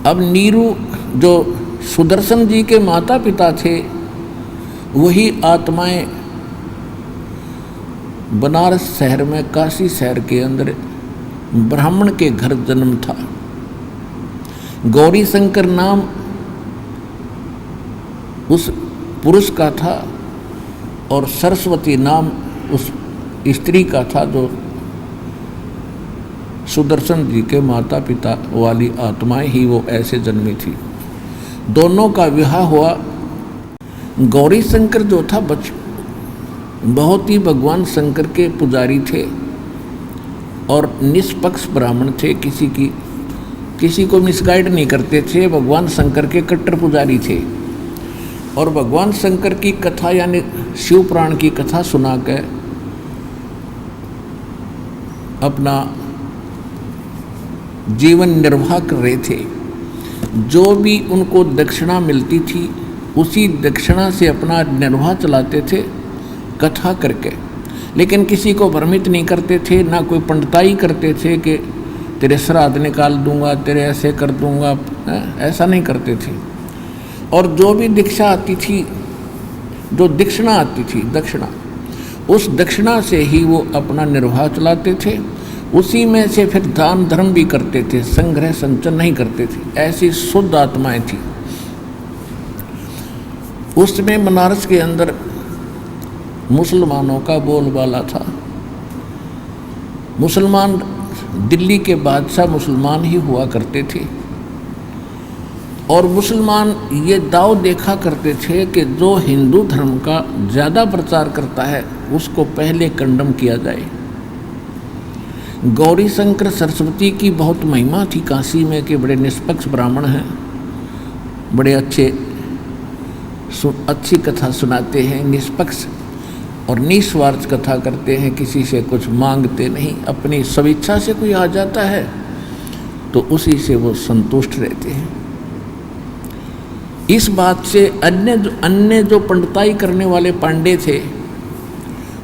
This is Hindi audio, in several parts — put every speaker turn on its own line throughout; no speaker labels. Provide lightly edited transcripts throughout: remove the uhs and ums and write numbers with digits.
अब नीरू जो सुदर्शन जी के माता पिता थे वही आत्माएं बनारस शहर में, काशी शहर के अंदर ब्राह्मण के घर जन्म था। गौरी शंकर नाम उस पुरुष का था और सरस्वती नाम उस स्त्री का था जो सुदर्शन जी के माता पिता वाली आत्माएं ही वो ऐसे जन्मी थी। दोनों का विवाह हुआ। गौरी शंकर जो था बहुत ही भगवान शंकर के पुजारी थे और निष्पक्ष ब्राह्मण थे, किसी को मिसगाइड नहीं करते थे, भगवान शंकर के कट्टर पुजारी थे। और भगवान शंकर की कथा यानी शिव पुराण की कथा सुना कर अपना जीवन निर्वाह कर रहे थे। जो भी उनको दक्षिणा मिलती थी उसी दक्षिणा से अपना निर्वाह चलाते थे कथा करके, लेकिन किसी को भ्रमित नहीं करते थे, ना कोई पंडिताई करते थे कि तेरे श्राद्ध निकाल दूंगा, तेरे ऐसे कर दूंगा, ऐसा नहीं करते थे। और जो भी दीक्षा आती थी, जो दक्षिणा आती थी, दक्षिणा, उस दक्षिणा से ही वो अपना निर्वाह चलाते थे। उसी में से फिर दान धर्म भी करते थे, संग्रह संचन नहीं करते थे। ऐसी शुद्ध आत्माएं थी। उस समय बनारस के अंदर मुसलमानों का बोलबाला था। मुसलमान, दिल्ली के बादशाह मुसलमान ही हुआ करते थे और मुसलमान ये दाव देखा करते थे कि जो हिंदू धर्म का ज़्यादा प्रचार करता है उसको पहले कंडम किया जाए। गौरी शंकर सरस्वती की बहुत महिमा थी काशी में कि बड़े निष्पक्ष ब्राह्मण हैं, बड़े अच्छी कथा सुनाते हैं, निष्पक्ष और निस्वार्थ कथा करते हैं, किसी से कुछ मांगते नहीं, अपनी स्वेच्छा से कोई आ जाता है तो उसी से वो संतुष्ट रहते हैं। इस बात से अन्य जो पंडिताई करने वाले पांडे थे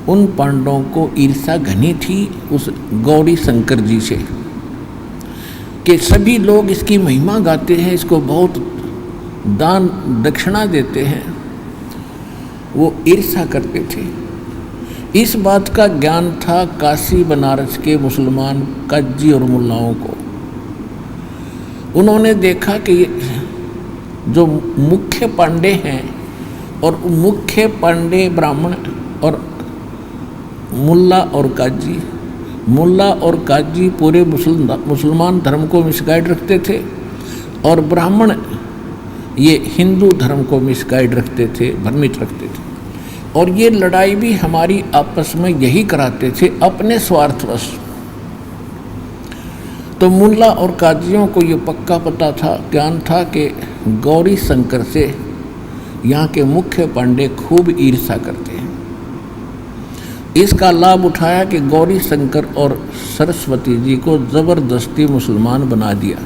उन पांडवों को ईर्ष्या घनी थी उस गौरी शंकर जी से कि सभी लोग इसकी महिमा गाते हैं, इसको बहुत दान दक्षिणा देते हैं, वो ईर्ष्या करते थे। इस बात का ज्ञान था काशी बनारस के मुसलमान काजी और मुल्लाओं को। उन्होंने देखा कि जो मुख्य पांडे हैं और मुख्य पांडे ब्राह्मण और मुल्ला और काजी पूरे मुसलमान धर्म को मिसगाइड रखते थे और ब्राह्मण ये हिंदू धर्म को मिसगाइड रखते थे, भ्रमित रखते थे। और ये लड़ाई भी हमारी आपस में यही कराते थे, अपने स्वार्थवश। तो मुल्ला और काजियों को ये पक्का पता था, ज्ञान था कि गौरी शंकर से यहाँ के मुख्य पांडे खूब ईर्ष्या करते हैं। इसका लाभ उठाया कि गौरी शंकर और सरस्वती जी को जबरदस्ती मुसलमान बना दिया।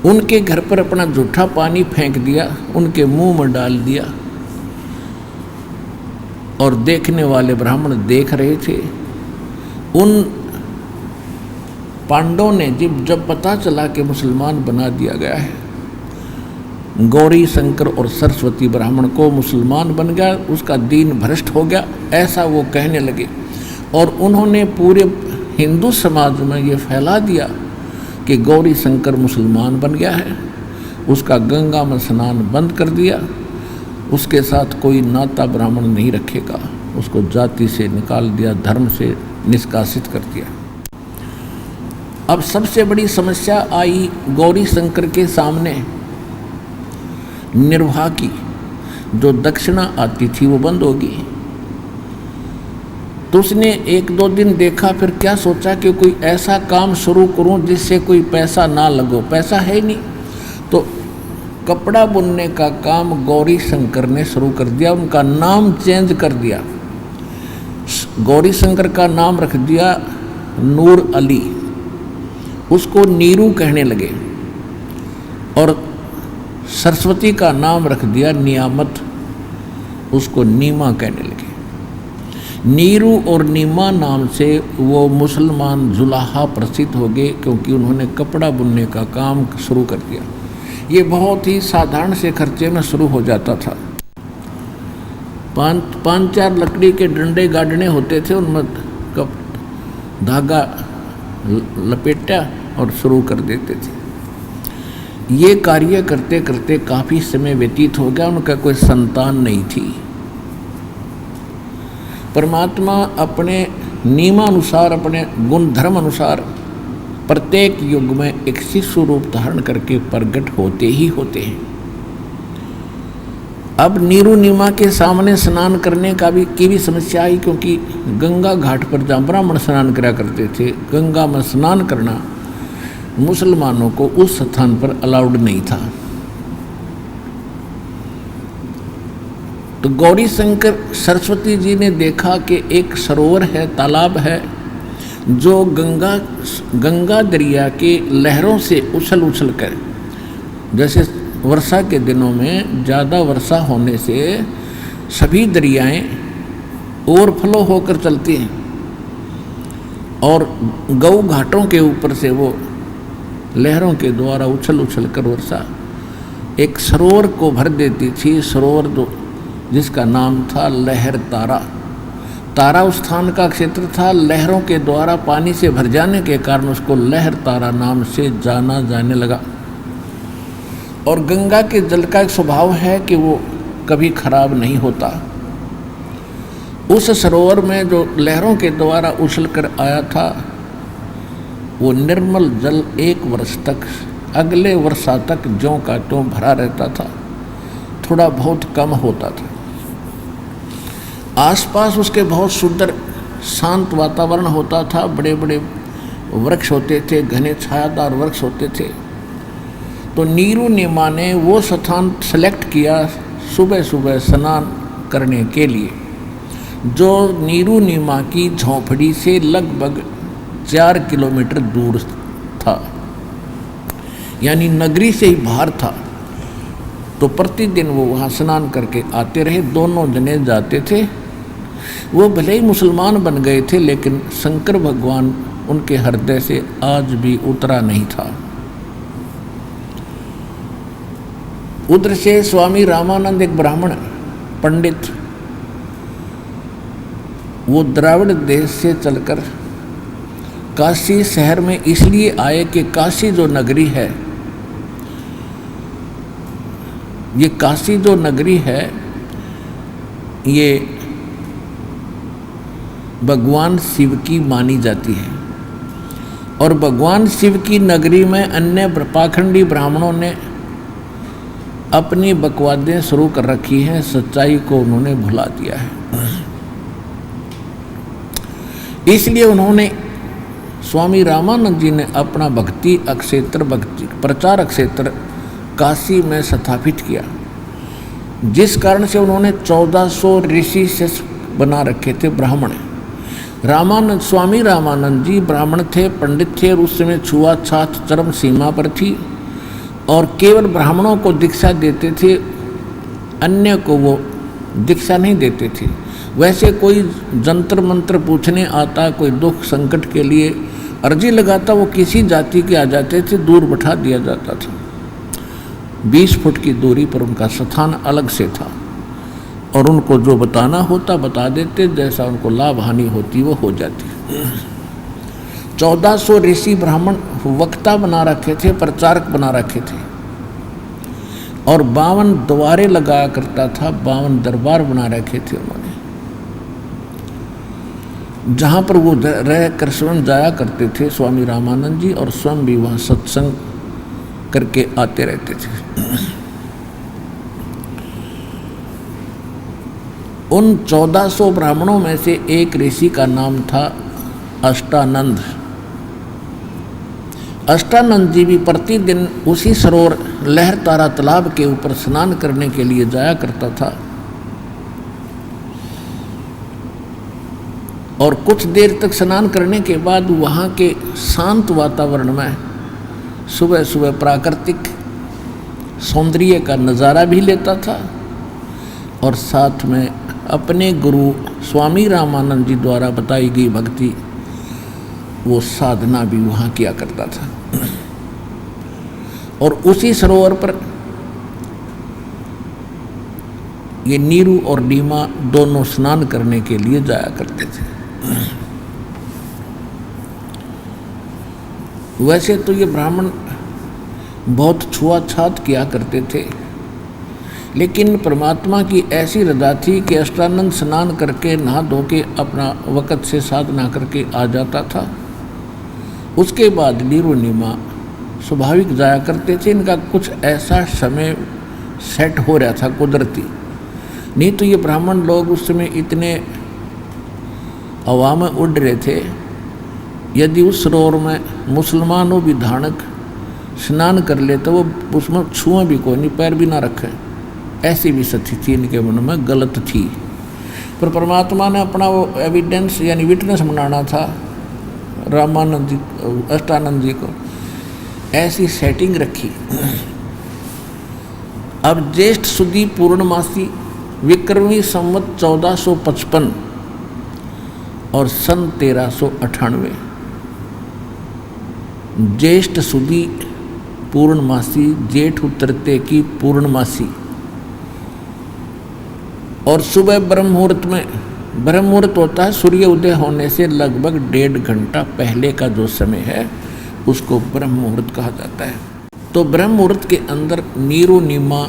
उनके घर पर अपना जूठा पानी फेंक दिया, उनके मुंह में डाल दिया और देखने वाले ब्राह्मण देख रहे थे। उन पांडवों ने जब पता चला कि मुसलमान बना दिया गया है, गौरी शंकर और सरस्वती ब्राह्मण को मुसलमान बन गया, उसका दीन भ्रष्ट हो गया, ऐसा वो कहने लगे। और उन्होंने पूरे हिंदू समाज में ये फैला दिया कि गौरी शंकर मुसलमान बन गया है, उसका गंगा में स्नान बंद कर दिया, उसके साथ कोई नाता ब्राह्मण नहीं रखेगा, उसको जाति से निकाल दिया, धर्म से निष्कासित कर दिया। अब सबसे बड़ी समस्या आई गौरी शंकर के सामने, निर्वाह की जो दक्षिणा आती थी वो बंद होगी। तो उसने 1-2 दिन देखा, फिर क्या सोचा कि कोई ऐसा काम शुरू करूं जिससे कोई पैसा ना लगो, पैसा है नहीं। तो कपड़ा बुनने का काम गौरी शंकर ने शुरू कर दिया, उनका नाम चेंज कर दिया। गौरी शंकर का नाम रख दिया नूर अली, उसको नीरू कहने लगे। और सरस्वती का नाम रख दिया नियामत, उसको नीमा कहने लगे। नीरू और नीमा नाम से वो मुसलमान जुलाहा प्रसिद्ध हो गए, क्योंकि उन्होंने कपड़ा बुनने का काम शुरू कर दिया। ये बहुत ही साधारण से खर्चे में शुरू हो जाता था। पाँच चार लकड़ी के डंडे गाड़ने होते थे, उनमें धागा लपेटा और शुरू कर देते थे। ये कार्य करते करते काफ़ी समय व्यतीत हो गया, उनका कोई संतान नहीं थी। परमात्मा अपने नियमानुसार, अपने गुण धर्म अनुसार प्रत्येक युग में एक शिशु रूप धारण करके प्रकट होते ही होते हैं। अब नीरू नीमा के सामने स्नान करने की भी समस्या आई, क्योंकि गंगा घाट पर जहाँ ब्राह्मण स्नान करा करते थे, गंगा में स्नान करना मुसलमानों को उस स्थान पर अलाउड नहीं था। तो गौरी शंकर सरस्वती जी ने देखा कि एक सरोवर है, तालाब है, जो गंगा दरिया के लहरों से उछल उछल कर, जैसे वर्षा के दिनों में ज़्यादा वर्षा होने से सभी दरियाएं ओवरफ्लो होकर चलती हैं और गौ घाटों के ऊपर से वो लहरों के द्वारा उछल उछल कर वर्षा एक सरोवर को भर देती थी। सरोवर जिसका नाम था लहर तारा। तारा उस स्थान का क्षेत्र था। लहरों के द्वारा पानी से भर जाने के कारण उसको लहर तारा नाम से जाना जाने लगा। और गंगा के जल का एक स्वभाव है कि वो कभी खराब नहीं होता। उस सरोवर में जो लहरों के द्वारा उछल कर आया था, वो निर्मल जल एक वर्ष तक, अगले वर्षा तक ज्यों का त्यों भरा रहता था, थोड़ा बहुत कम होता था। आसपास उसके बहुत सुंदर शांत वातावरण होता था, बड़े बड़े वृक्ष होते थे, घने छायादार वृक्ष होते थे। तो नीरू नीमा ने वो स्थान सेलेक्ट किया सुबह सुबह स्नान करने के लिए, जो नीरू नीमा की झोंपड़ी से लगभग 4 किलोमीटर दूर था, यानी नगरी से ही बाहर था। तो प्रतिदिन वो वहाँ स्नान करके आते रहे। दोनों जने जाते थे। वो भले ही मुसलमान बन गए थे, लेकिन शंकर भगवान उनके हृदय से आज भी उतरा नहीं था। उधर से स्वामी रामानंद एक ब्राह्मण पंडित, वो द्राविड़ देश से चलकर काशी शहर में इसलिए आए कि काशी जो नगरी है, ये काशी जो नगरी है, ये भगवान शिव की मानी जाती है। और भगवान शिव की नगरी में अन्य पाखंडी ब्राह्मणों ने अपनी बकवादें शुरू कर रखी हैं, सच्चाई को उन्होंने भुला दिया है। इसलिए उन्होंने, स्वामी रामानंद जी ने अपना भक्ति प्रचार क्षेत्र काशी में स्थापित किया, जिस कारण से उन्होंने 1400 ऋषि से बना रखे थे ब्राह्मण। स्वामी रामानंद जी ब्राह्मण थे, पंडित थे, और उस समय छुआछूत चरम सीमा पर थी और केवल ब्राह्मणों को दीक्षा देते थे, अन्य को वो दीक्षा नहीं देते थे। वैसे कोई जंतर मंत्र पूछने आता, कोई दुख संकट के लिए अर्जी लगाता, वो किसी जाति के आ जाते थे, दूर बैठा दिया जाता था। 20 फुट की दूरी पर उनका स्थान अलग से था और उनको जो बताना होता बता देते, जैसा उनको लाभ हानि होती वो हो जाती। 1400 ऋषि ब्राह्मण वक्ता बना रखे थे, प्रचारक बना रखे थे, और 52 द्वारे लगाया करता था, 52 दरबार बना रखे थे उन्होंने, जहाँ पर वो रह कर स्वयं जाया करते थे स्वामी रामानंद जी, और स्वयं भी वहाँ सत्संग करके आते रहते थे। उन 1400 ब्राह्मणों में से एक ऋषि का नाम था अष्टानंद। अष्टानंद जी भी प्रतिदिन उसी सरोवर लहर तारा तालाब के ऊपर स्नान करने के लिए जाया करता था, और कुछ देर तक स्नान करने के बाद वहाँ के शांत वातावरण में सुबह सुबह प्राकृतिक सौंदर्य का नज़ारा भी लेता था, और साथ में अपने गुरु स्वामी रामानंद जी द्वारा बताई गई भक्ति, वो साधना भी वहाँ किया करता था। और उसी सरोवर पर ये नीरू और नीमा दोनों स्नान करने के लिए जाया करते थे। वैसे तो ये ब्राह्मण बहुत छुआछात किया करते थे, लेकिन परमात्मा की ऐसी रजा थी कि अष्टानंद स्नान करके नहा धो के अपना वक़्त से साधना करके आ जाता था। उसके बाद नीरू नीमा स्वाभाविक जाया करते थे। इनका कुछ ऐसा समय सेट हो रहा था कुदरती, नहीं तो ये ब्राह्मण लोग उस समय इतने हवा में उड़ रहे थे। यदि उस सरोवर में मुसलमानों भी धानक स्नान कर ले तो वो उसमें छुएं भी कोई नहीं, पैर भी ना रखें, ऐसी भी स्थिति थी इनके मन में, गलत थी। पर परमात्मा ने अपना वो एविडेंस यानी विटनेस बनाना था रामानंद जी, अष्टानंद जी को, ऐसी सेटिंग रखी। अब ज्येष्ठ सुदी पूर्णमासी विक्रमी संवत 1455 और सन 1398, ज्येष्ठ सुदी पूर्णमासी, जेठ उतरते की पूर्णमासी, और सुबह ब्रह्म मुहूर्त में, ब्रह्म मुहूर्त होता है सूर्य उदय होने से लगभग 1.5 घंटा पहले का जो समय है उसको ब्रह्म मुहूर्त कहा जाता है। तो ब्रह्म मुहूर्त के अंदर नीरू नीमा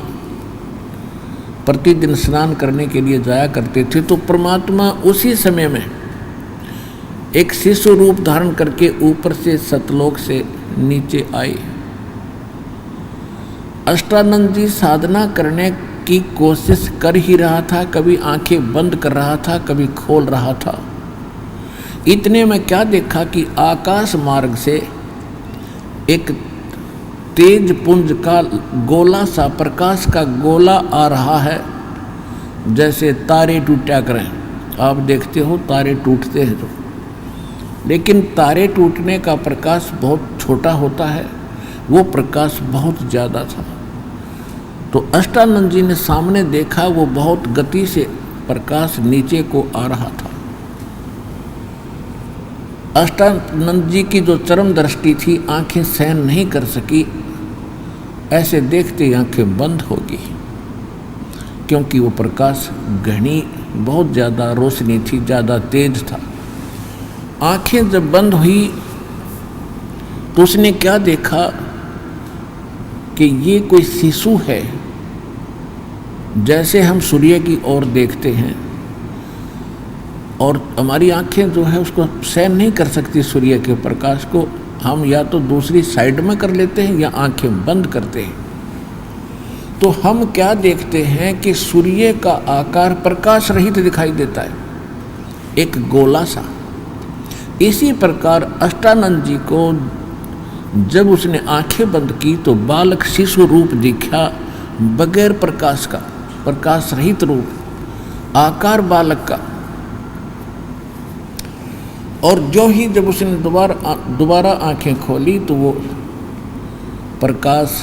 प्रतिदिन स्नान करने के लिए जाया करते थे। तो परमात्मा उसी समय में एक शिशु रूप धारण करके ऊपर से सतलोक से नीचे आए। अष्टानंद जी साधना करने की कोशिश कर ही रहा था, कभी आंखें बंद कर रहा था, कभी खोल रहा था। इतने में क्या देखा कि आकाश मार्ग से एक तेज पुंज का गोला सा, प्रकाश का गोला आ रहा है, जैसे तारे टूटा करें। आप देखते हो तारे टूटते हैं तो, लेकिन तारे टूटने का प्रकाश बहुत छोटा होता है, वो प्रकाश बहुत ज़्यादा था। तो अष्टानंद जी ने सामने देखा, वो बहुत गति से प्रकाश नीचे को आ रहा था। अष्टानंद जी की जो चरम दृष्टि थी, आंखें सहन नहीं कर सकी, ऐसे देखते ही आंखें बंद होगी, क्योंकि वो प्रकाश घनी बहुत ज़्यादा रोशनी थी, ज़्यादा तेज था। आंखें जब बंद हुई तो उसने क्या देखा कि ये कोई शिशु है, जैसे हम सूर्य की ओर देखते हैं और हमारी आंखें जो है उसको सहन नहीं कर सकती सूर्य के प्रकाश को, हम या तो दूसरी साइड में कर लेते हैं या आंखें बंद करते हैं। तो हम क्या देखते हैं कि सूर्य का आकार प्रकाश रहित दिखाई देता है, एक गोला सा। इसी प्रकार अष्टानंद जी को जब उसने आंखें बंद की तो बालक शिशु रूप दिखा, बगैर प्रकाश का, प्रकाश रहित रूप, आकार बालक का। और जो ही जब उसने दोबारा आंखें खोली तो वो प्रकाश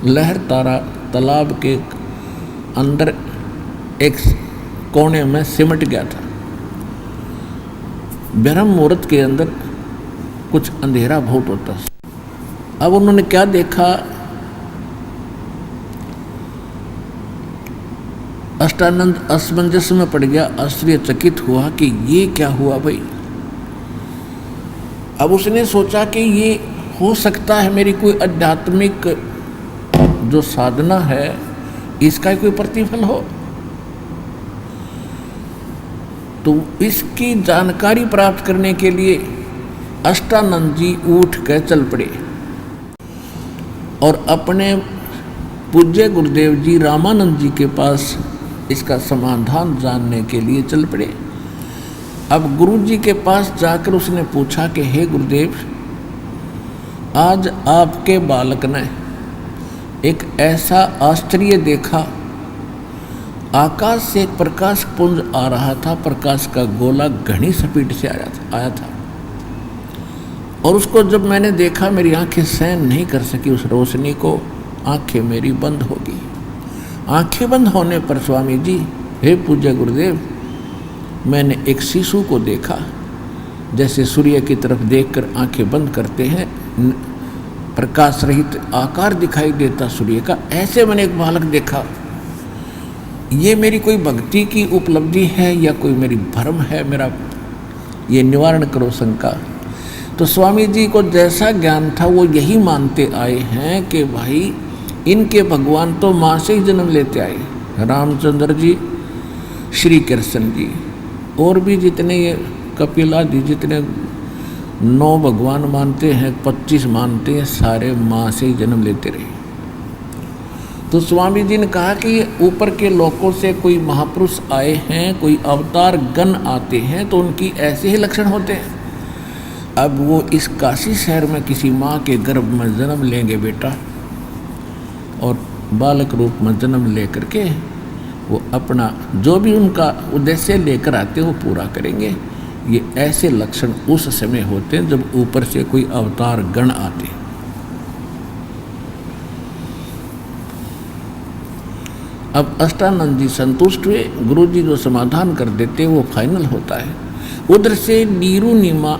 लहर तारा तालाब के अंदर एक कोने में सिमट गया था। ब्रह्म मुहूर्त के अंदर कुछ अंधेरा बहुत होता है। अब उन्होंने क्या देखा, अष्टानंद असमंजस में पड़ गया, आश्चर्यचकित हुआ कि ये क्या हुआ भाई। अब उसने सोचा कि ये हो सकता है मेरी कोई आध्यात्मिक जो साधना है इसका कोई प्रतिफल हो। तो इसकी जानकारी प्राप्त करने के लिए अष्टानंद जी उठ कर चल पड़े और अपने पूज्य गुरुदेव जी रामानंद जी के पास इसका समाधान जानने के लिए चल पड़े। अब गुरु जी के पास जाकर उसने पूछा कि हे गुरुदेव, आज आपके बालक ने एक ऐसा आश्चर्य देखा, आकाश से एक प्रकाश पुंज आ रहा था, प्रकाश का गोला घनी स्पीड से आया था और उसको जब मैंने देखा मेरी आंखें सहन नहीं कर सकी उस रोशनी को, आंखें मेरी बंद हो गई। आंखें बंद होने पर स्वामी जी हे पूज्य गुरुदेव, मैंने एक शिशु को देखा, जैसे सूर्य की तरफ देखकर आंखें बंद करते हैं, प्रकाश रहित आकार दिखाई देता सूर्य का, ऐसे मैंने एक बालक देखा। ये मेरी कोई भक्ति की उपलब्धि है या कोई मेरी भ्रम है? मेरा ये निवारण करो शंका। तो स्वामी जी को जैसा ज्ञान था वो यही मानते आए हैं कि भाई इनके भगवान तो माँ से ही जन्म लेते आए, रामचंद्र जी, श्री कृष्ण जी, और भी जितने ये कपिलादि जितने 9 भगवान मानते हैं, 25 मानते हैं, सारे माँ से ही जन्म लेते रहे। तो स्वामी जी ने कहा कि ऊपर के लोकों से कोई महापुरुष आए हैं, कोई अवतार गण आते हैं, तो उनकी ऐसे ही लक्षण होते हैं। अब वो इस काशी शहर में किसी माँ के गर्भ में जन्म लेंगे बेटा, और बालक रूप में जन्म लेकर के वो अपना जो भी उनका उद्देश्य लेकर आते हैं वो पूरा करेंगे। ये ऐसे लक्षण उस समय होते हैं जब ऊपर से कोई अवतार गण आते हैं। अब अष्टानंद जी संतुष्ट हुए, गुरु जी जो समाधान कर देते वो फाइनल होता है। उधर से नीरू नीमा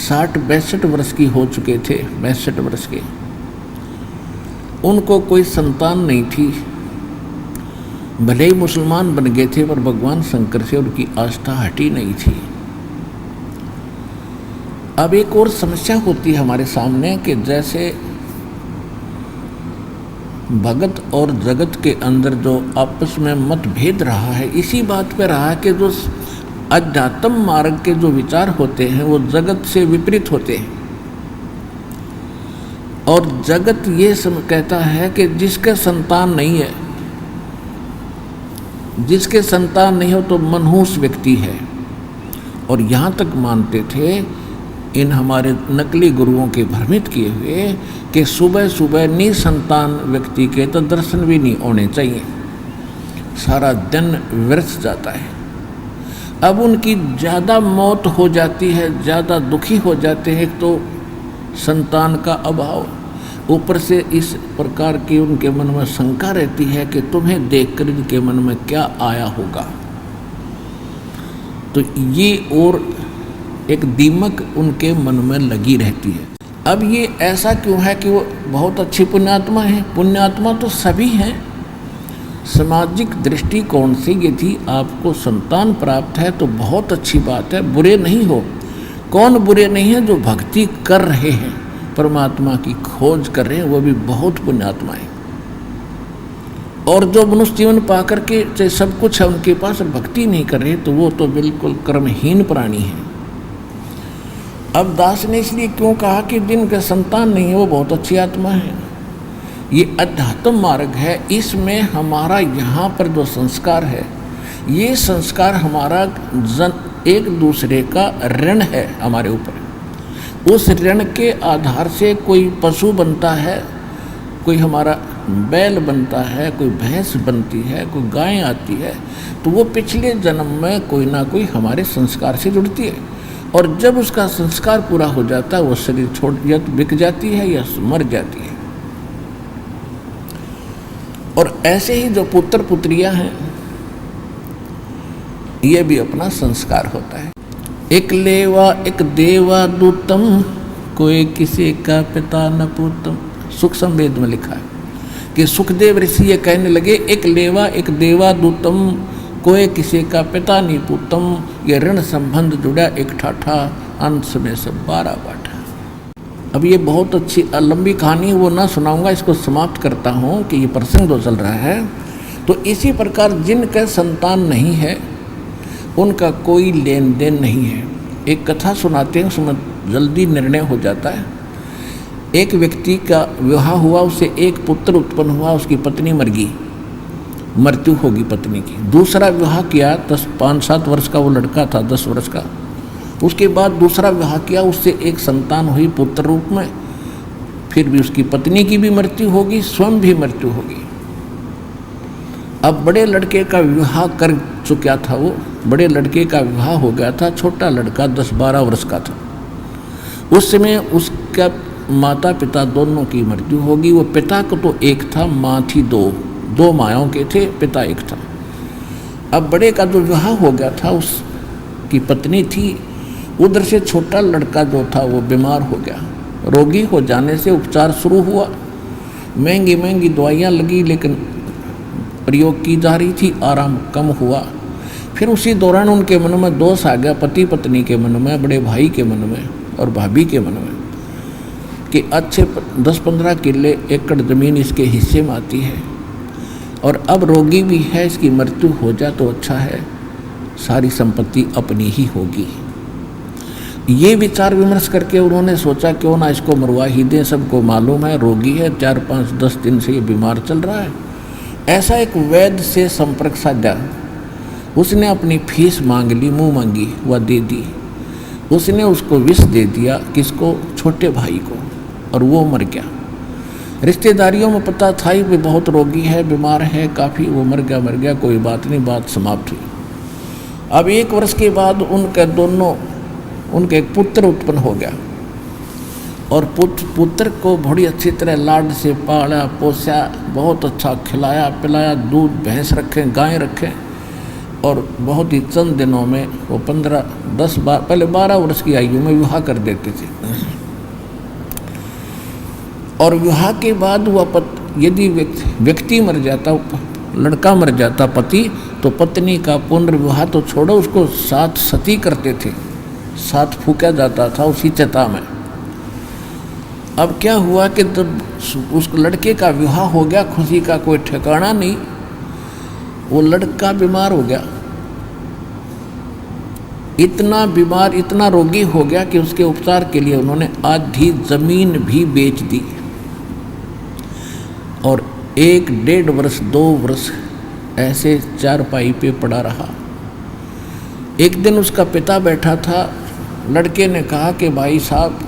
60-62 वर्ष की हो चुके थे, 62 वर्ष के, उनको कोई संतान नहीं थी। भले ही मुसलमान बन गए थे पर भगवान शंकर से उनकी आस्था हटी नहीं थी। अब एक और समस्या होती है हमारे सामने कि जैसे भगत और जगत के अंदर जो आपस में मतभेद रहा है, इसी बात पे रहा है कि जो अध्यात्म मार्ग के जो विचार होते हैं वो जगत से विपरीत होते हैं। और जगत ये कहता है कि जिसके संतान नहीं है, जिसके संतान नहीं हो तो मनहूस व्यक्ति है। और यहाँ तक मानते थे इन हमारे नकली गुरुओं के भ्रमित किए हुए कि सुबह सुबह निसंतान व्यक्ति के तो दर्शन भी नहीं होने चाहिए, सारा दिन व्यर्थ जाता है। अब उनकी ज़्यादा मौत हो जाती है, ज़्यादा दुखी हो जाते हैं। एक तो संतान का अभाव, ऊपर से इस प्रकार की उनके मन में शंका रहती है कि तुम्हें देखकर इनके मन में क्या आया होगा। तो ये और एक दीमक उनके मन में लगी रहती है। अब ये ऐसा क्यों है कि वो बहुत अच्छी पुण्यात्मा है? पुण्यात्मा तो सभी हैं। सामाजिक दृष्टिकोण से यदि आपको संतान प्राप्त है तो बहुत अच्छी बात है, बुरे नहीं हो। कौन बुरे नहीं है? जो भक्ति कर रहे हैं, परमात्मा की खोज कर रहे हैं, वो भी बहुत पुण्यात्मा है। और जो मनुष्य जीवन पा करके चाहे सब कुछ है उनके पास, भक्ति नहीं कर रहे, तो वो तो बिल्कुल कर्महीन प्राणी है। अब दास ने इसलिए क्यों कहा कि जिनका संतान नहीं है वो बहुत अच्छी आत्मा है। ये अध्यात्म मार्ग है, इसमें हमारा यहाँ पर जो संस्कार है, ये संस्कार हमारा एक दूसरे का ऋण है हमारे ऊपर। उस ऋण के आधार से कोई पशु बनता है, कोई हमारा बैल बनता है, कोई भैंस बनती है, कोई गाय आती है, तो वो पिछले जन्म में कोई ना कोई हमारे संस्कार से जुड़ती है। और जब उसका संस्कार पूरा हो जाता है वो शरीर छोड़ या तो बिक जाती है या मर जाती है। और ऐसे ही जो पुत्र पुत्रियां हैं, ये भी अपना संस्कार होता है। एक लेवा एक देवा दूतम, कोई किसी का पिता न पूतम। सूक्ष्म वेद में लिखा है कि सुखदेव ऋषि ये कहने लगे, एक लेवा एक देवा दूतम, कोई किसी का पिता नहीं पूतम। ये ऋण संबंध जुड़ा एक ठाठा, अंश में सब 12 बाटा। अब ये बहुत अच्छी लंबी कहानी वो ना सुनाऊंगा, इसको समाप्त करता हूँ कि ये प्रसंग जो चल रहा है। तो इसी प्रकार जिनका संतान नहीं है उनका कोई लेन देन नहीं है। एक कथा सुनाते हैं, उसमें जल्दी निर्णय हो जाता है। एक व्यक्ति का विवाह हुआ, उससे एक पुत्र उत्पन्न हुआ, उसकी पत्नी मर गई, मृत्यु होगी पत्नी की। दूसरा विवाह किया, 5-7 वर्ष का वो लड़का था, 10 वर्ष का। उसके बाद दूसरा विवाह किया, उससे एक संतान हुई पुत्र रूप में। फिर भी उसकी पत्नी की भी मृत्यु होगी, स्वयं भी मृत्यु होगी। अब बड़े लड़के का विवाह कर चुका था, वो बड़े लड़के का विवाह हो गया था, छोटा लड़का 10-12 वर्ष का था। उस समय उसका माता पिता दोनों की मृत्यु होगी। वो पिता को तो एक था, माँ थी दो मायाओं के थे, पिता एक था। अब बड़े का जो विवाह हो गया था, उसकी पत्नी थी, उधर से छोटा लड़का जो था वो बीमार हो गया। रोगी हो जाने से उपचार शुरू हुआ, महंगी महंगी दवाइयाँ लगी, लेकिन प्रयोग की जा रही थी, आराम कम हुआ। फिर उसी दौरान उनके मन में दोष आ गया, पति पत्नी के मन में, बड़े भाई के मन में और भाभी के मन में, कि अच्छे 10-15 किले एकड़ ज़मीन इसके हिस्से में आती है, और अब रोगी भी है, इसकी मृत्यु हो जाए तो अच्छा है, सारी संपत्ति अपनी ही होगी। ये विचार विमर्श करके उन्होंने सोचा क्यों ना इसको मरवा ही दें, सबको मालूम है रोगी है, 4-5-10 दिन से ये बीमार चल रहा है। ऐसा एक वैद्य से संपर्क साधा, उसने अपनी फीस मांग ली, मुँह मांगी, वह दे दी। उसने उसको विष दे दिया, किसको? छोटे भाई को, और वो मर गया। रिश्तेदारियों में पता था ही भी बहुत रोगी है, बीमार है काफ़ी, वो मर गया, कोई बात नहीं, बात समाप्त हुई। अब 1 वर्ष के बाद उनके एक पुत्र उत्पन्न हो गया, और पुत्र को बड़ी अच्छी तरह लाड से पाला पोसा, बहुत अच्छा खिलाया पिलाया, दूध भैंस रखें, गाय रखें, और बहुत ही चंद दिनों में वो 12 वर्ष की आयु में विवाह कर देते थे। और विवाह के बाद वह यदि व्यक्ति मर जाता, लड़का मर जाता पति, तो पत्नी का पुनर्विवाह तो छोड़ो, उसको 7 सती करते थे, 7 फूका जाता था उसी चिता में। अब क्या हुआ कि जब उस लड़के का विवाह हो गया, खुशी का कोई ठिकाना नहीं, वो लड़का बीमार हो गया, इतना बीमार, इतना रोगी हो गया कि उसके उपचार के लिए उन्होंने आधी जमीन भी बेच दी, और 1-1.5 वर्ष 2 वर्ष ऐसे चारपाई पे पड़ा रहा। एक दिन उसका पिता बैठा था, लड़के ने कहा कि भाई साहब,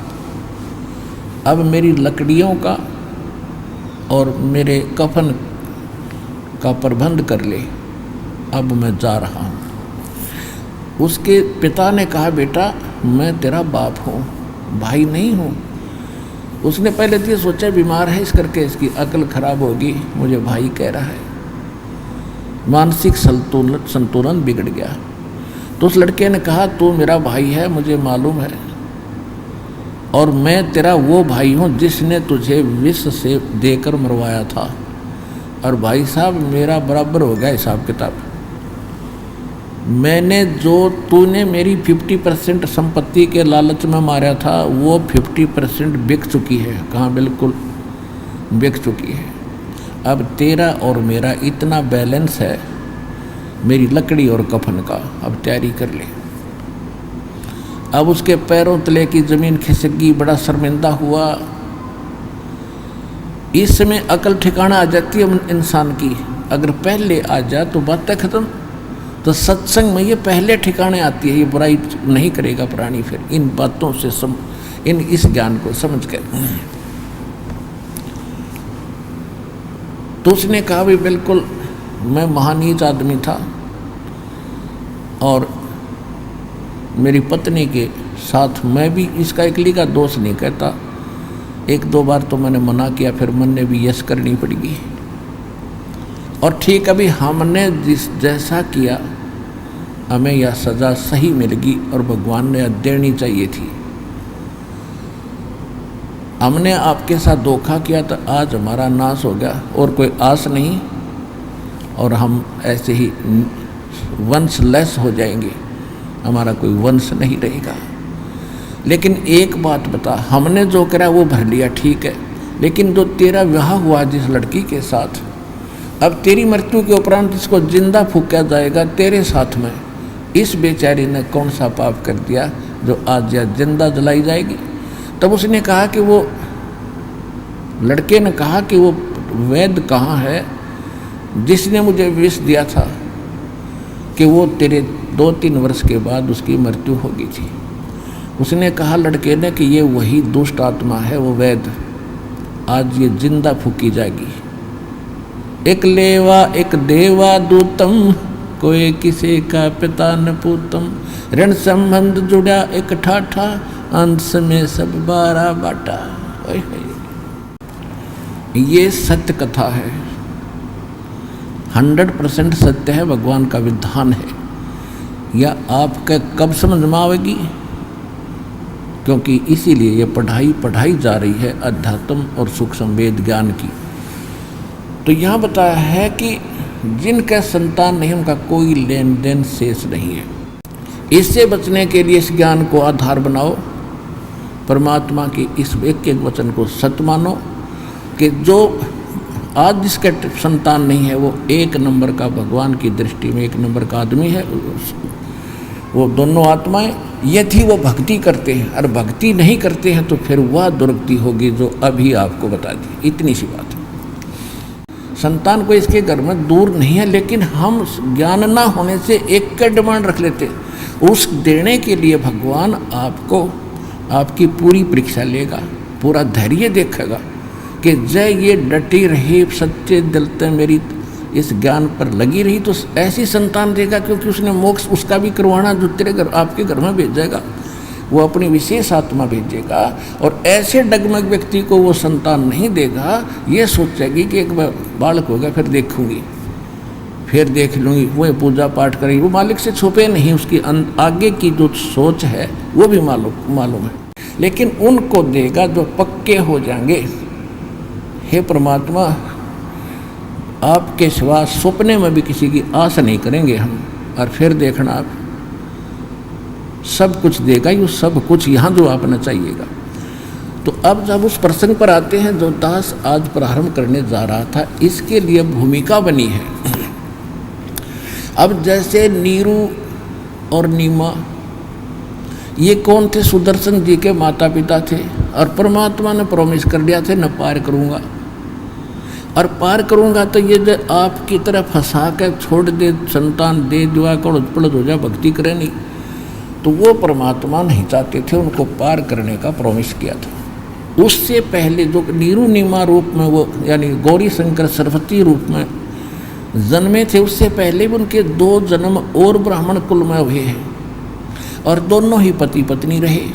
अब मेरी लकड़ियों का और मेरे कफन का प्रबंध कर ले, अब मैं जा रहा हूँ। उसके पिता ने कहा, बेटा मैं तेरा बाप हूँ, भाई नहीं हूँ। उसने पहले तो ये सोचा बीमार है, इस करके इसकी अकल खराब होगी, मुझे भाई कह रहा है, मानसिक संतुलन बिगड़ गया। तो उस लड़के ने कहा, तू मेरा भाई है, मुझे मालूम है, और मैं तेरा वो भाई हूँ जिसने तुझे विष से देकर मरवाया था, और भाई साहब मेरा बराबर हो गया हिसाब किताब। मैंने जो तूने मेरी 50% संपत्ति के लालच में मारा था, वो 50% बिक चुकी है। कहाँ? बिल्कुल बिक चुकी है। अब तेरा और मेरा इतना बैलेंस है, मेरी लकड़ी और कफन का, अब तैयारी कर ले। अब उसके पैरों तले की ज़मीन खिसक गई, बड़ा शर्मिंदा हुआ। इस समय अकल ठिकाना आ जाती है इंसान की, अगर पहले आ जाए तो बात खत्म। तो सत्संग में ये पहले ठिकाने आती है, ये बुराई नहीं करेगा प्राणी फिर इन बातों से इस ज्ञान को समझ कर। तो उसने कहा भी बिल्कुल मैं महानीच आदमी था, और मेरी पत्नी के साथ मैं भी, इसका इकली का दोष नहीं कहता, 1-2 बार तो मैंने मना किया, फिर मन ने भी यस करनी पड़ेगी। और ठीक अभी हमने जैसा किया हमें यह सज़ा सही मिलेगी, और भगवान ने देनी चाहिए थी। हमने आपके साथ धोखा किया तो आज हमारा नाश हो गया, और कोई आस नहीं, और हम ऐसे ही वंशलेस हो जाएंगे, हमारा कोई वंश नहीं रहेगा। लेकिन एक बात बता, हमने जो करा वो भर लिया ठीक है, लेकिन जो तेरा विवाह हुआ जिस लड़की के साथ, अब तेरी मृत्यु के उपरांत इसको जिंदा फूका जाएगा तेरे साथ में। इस बेचारी ने कौन सा पाप कर दिया जो आज या जिंदा जलाई जाएगी? तब उसने कहा कि वो, लड़के ने कहा कि वो वैद्य कहाँ है जिसने मुझे विष दिया था कि वो तेरे 2-3 वर्ष के बाद उसकी मृत्यु हो गई थी। उसने कहा लड़के ने कि ये वही दुष्ट आत्मा है, वो वैद्य, आज ये जिंदा फूकी जाएगी। एक लेवा एक देवा दूतम, कोई किसी का पिता न पूतम, ऋण संबंध जुड़ा एक ठाठा, अंश में सब 12 बाटा। ये सत्य कथा है। 100% सत्य है, भगवान का विधान है, या आपके कब समझ में आवेगी? क्योंकि इसीलिए ये पढ़ाई जा रही है अध्यात्म और सूक्ष्म वेद ज्ञान की। तो यहाँ बताया है कि जिनका संतान नहीं उनका कोई लेन देन शेष नहीं है। इससे बचने के लिए इस ज्ञान को आधार बनाओ, परमात्मा की इस एक एक वचन को सत्य मानो कि जो आज जिसके संतान नहीं है वो 1 नंबर का भगवान की दृष्टि में 1 नंबर का आदमी है। वो दोनों आत्माएं यदि वो भक्ति करते हैं और भक्ति नहीं करते हैं तो फिर वह दुर्गति होगी जो अभी आपको बता दी। इतनी सी बात है। संतान को इसके घर में दूर नहीं है, लेकिन हम ज्ञान ना होने से एक का डिमांड रख लेते। उस देने के लिए भगवान आपको आपकी पूरी परीक्षा लेगा, पूरा धैर्य देखेगा कि जय ये डटी रही सच्चे दिल से मेरी इस ज्ञान पर लगी रही तो ऐसी संतान देगा, क्योंकि उसने मोक्ष उसका भी करवाना जो तेरे घर आपके घर में भेजेगा, वो अपनी विशेष आत्मा भेजेगा। और ऐसे डगमग व्यक्ति को वो संतान नहीं देगा, ये सोचेगी कि एक बालक होगा फिर देखूंगी, फिर देख लूँगी, वो पूजा पाठ करेगी। वो मालिक से छुपे नहीं, उसकी आगे की जो सोच है वो भी मालूम है, लेकिन उनको देगा जो पक्के हो जाएंगे। हे परमात्मा, आपके सिवा सपने में भी किसी की आस नहीं करेंगे हम, और फिर देखना आप सब कुछ देगा, ये सब कुछ यहाँ जो आपने चाहिएगा। तो अब जब उस प्रसंग पर आते हैं जो दास आज प्रारंभ करने जा रहा था, इसके लिए भूमिका बनी है। अब जैसे नीरू और नीमा ये कौन थे? सुदर्शन जी के माता पिता थे, और परमात्मा ने प्रॉमिस कर दिया थे न पार करूँगा, और पार करूँगा तो ये जो आपकी तरह फंसा कर छोड़ दे, संतान दे दुआ कर पलट हो जाए, भक्ति करे नहीं, तो वो परमात्मा नहीं चाहते थे, उनको पार करने का प्रॉमिस किया था। उससे पहले जो नीरू नीमा रूप में वो यानी गौरी शंकर सरस्वती रूप में जन्मे थे, उससे पहले भी उनके 2 जन्म और ब्राह्मण कुल में हुए हैं, और दोनों ही पति पत्नी रहे।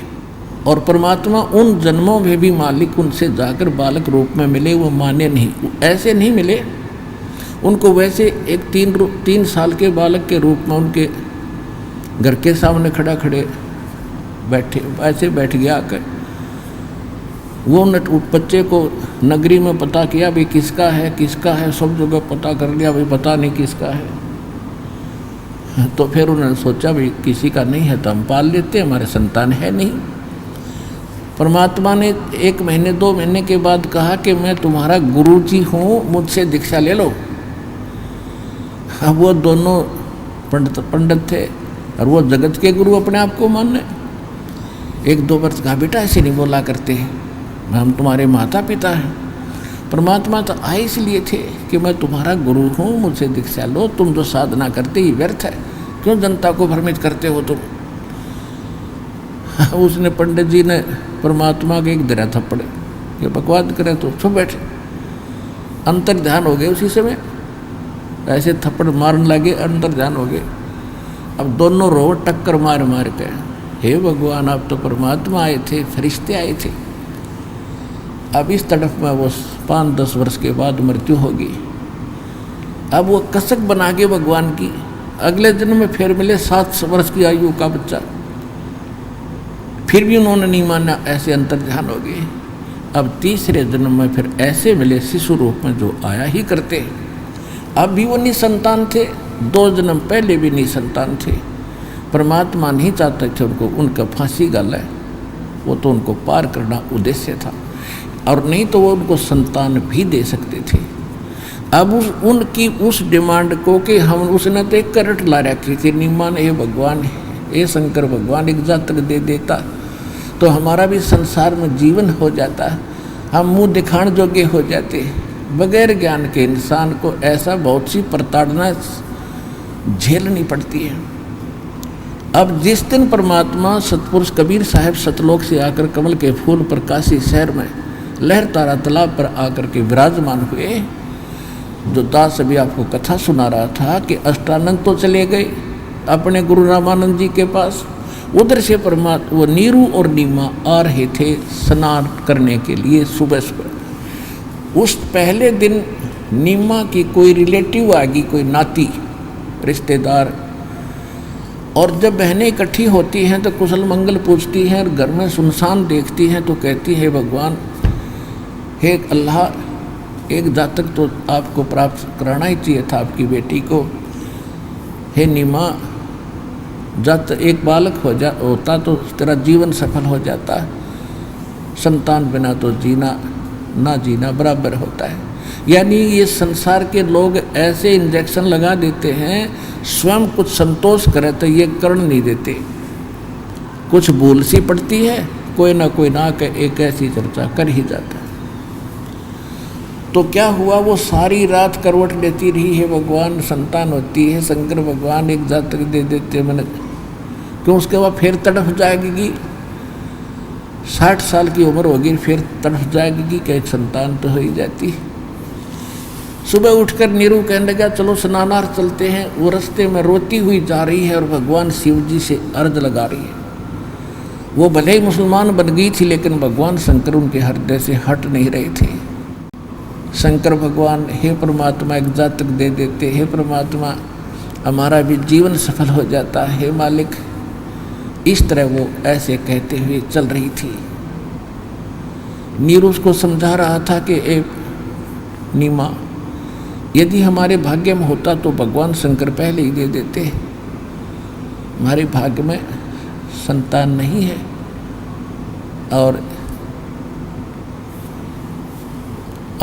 और परमात्मा उन जन्मों में भी मालिक उनसे जाकर बालक रूप में मिले, वो माने नहीं, ऐसे नहीं मिले उनको, वैसे एक 3 साल के बालक के रूप में उनके घर के सामने खड़े बैठे, ऐसे बैठ गया आकर। वो बच्चे को नगरी में पता किया भाई किसका है, सब जगह पता कर लिया भाई पता नहीं किसका है। तो फिर उन्होंने सोचा भाई किसी का नहीं है तो हम पाल लेते, हमारे संतान है नहीं। परमात्मा ने 1 महीने 2 महीने के बाद कहा कि मैं तुम्हारा गुरु जी हूँ, मुझसे दीक्षा ले लो। अब वो दोनों पंडित थे और वो जगत के गुरु अपने आप को मानने। 1-2 वर्ष कहा बेटा ऐसे नहीं बोला करते हैं, हम तुम्हारे माता पिता हैं। परमात्मा तो आए इसलिए थे कि मैं तुम्हारा गुरु हूँ, मुझसे दीक्षा लो, तुम जो साधना करते ही व्यर्थ है, क्यों जनता को भ्रमित करते हो तुम। उसने पंडित जी ने परमात्मा के एक दरा थप्पड़े, ये बकवाद करे तो छुप बैठे, अंतर ध्यान हो गए उसी समय, ऐसे थप्पड़ मारने लगे, अंतर ध्यान हो गए। अब दोनों रो टक्कर मार के, हे भगवान आप तो परमात्मा आए थे, फरिश्ते आए थे। अब इस तरफ में वो 5-10 वर्ष के बाद मृत्यु होगी। अब वो कसक बना के भगवान की, अगले जन्म में फिर मिले 7 वर्ष की आयु का बच्चा, फिर भी उन्होंने नहीं माना, ऐसे अंतर ध्यान हो गए। अब तीसरे जन्म में फिर ऐसे मिले शिशु रूप में जो आया ही करते। अब भी वो निसंतान थे, 2 जन्म पहले भी निसंतान थे। परमात्मा नहीं चाहते थे उनको, उनका फांसी गल है, वो तो उनको पार करना उद्देश्य था, और नहीं तो वो उनको संतान भी दे सकते थे। अब उनकी उस डिमांड को कि हम, उसने तो एक करट ला रखी थी, नीमा ने, ये भगवान, ये शंकर भगवान एक जातक दे देता तो हमारा भी संसार में जीवन हो जाता, हम मुंह दिखाने जोगे हो जाते। बगैर ज्ञान के इंसान को ऐसा बहुत सी प्रताड़ना झेलनी पड़ती है। अब जिस दिन परमात्मा सतपुरुष कबीर साहब सतलोक से आकर कमल के फूल पर काशी शहर में लहर तारा तालाब पर आकर के विराजमान हुए, जो दास अभी आपको कथा सुना रहा था कि अष्टानंद तो चले गए अपने गुरु रामानंद जी के पास, उधर से परमात्मा वो नीरू और नीमा आ रहे थे स्नान करने के लिए सुबह सुबह। उस पहले दिन नीमा की कोई रिलेटिव आ गई, कोई नाती रिश्तेदार, और जब बहनें इकट्ठी होती हैं तो कुशल मंगल पूछती हैं और घर में सुनसान देखती हैं तो कहती है भगवान, हे अल्लाह, एक जातक तो आपको प्राप्त कराना ही चाहिए था आपकी बेटी को। हे नीमा, जब एक बालक होता तो तेरा जीवन सफल हो जाता, संतान बिना तो जीना ना जीना बराबर होता है। यानी ये संसार के लोग ऐसे इंजेक्शन लगा देते हैं, स्वयं कुछ संतोष करे तो ये कर्ण नहीं देते। कुछ भूल सी पड़ती है, कोई ना कोई ना के एक ऐसी चर्चा कर ही जाता है। तो क्या हुआ, वो सारी रात करवट लेती रही है, भगवान संतान होती है, शंकर भगवान एक जातक दे देते मैंने क्यों, उसके बाद फिर तड़फ जाएगी, 60 साल की उम्र होगी फिर तड़फ जाएगी कि एक संतान तो हो ही जाती। सुबह उठकर नीरू कहने लगा चलो स्नानार्थ चलते हैं। वो रास्ते में रोती हुई जा रही है और भगवान शिव जी से अर्ज लगा रही है। वो भले ही मुसलमान बन गई थी लेकिन भगवान शंकर उनके हृदय से हट नहीं रहे थे। शंकर भगवान, हे परमात्मा एक जातक दे देते, हे परमात्मा हमारा भी जीवन सफल हो जाता, हे मालिक। इस तरह वो ऐसे कहते हुए चल रही थी। नीरू उसको समझा रहा था कि ए नीमा, यदि हमारे भाग्य में होता तो भगवान शंकर पहले ही दे देते, हमारे भाग्य में संतान नहीं है और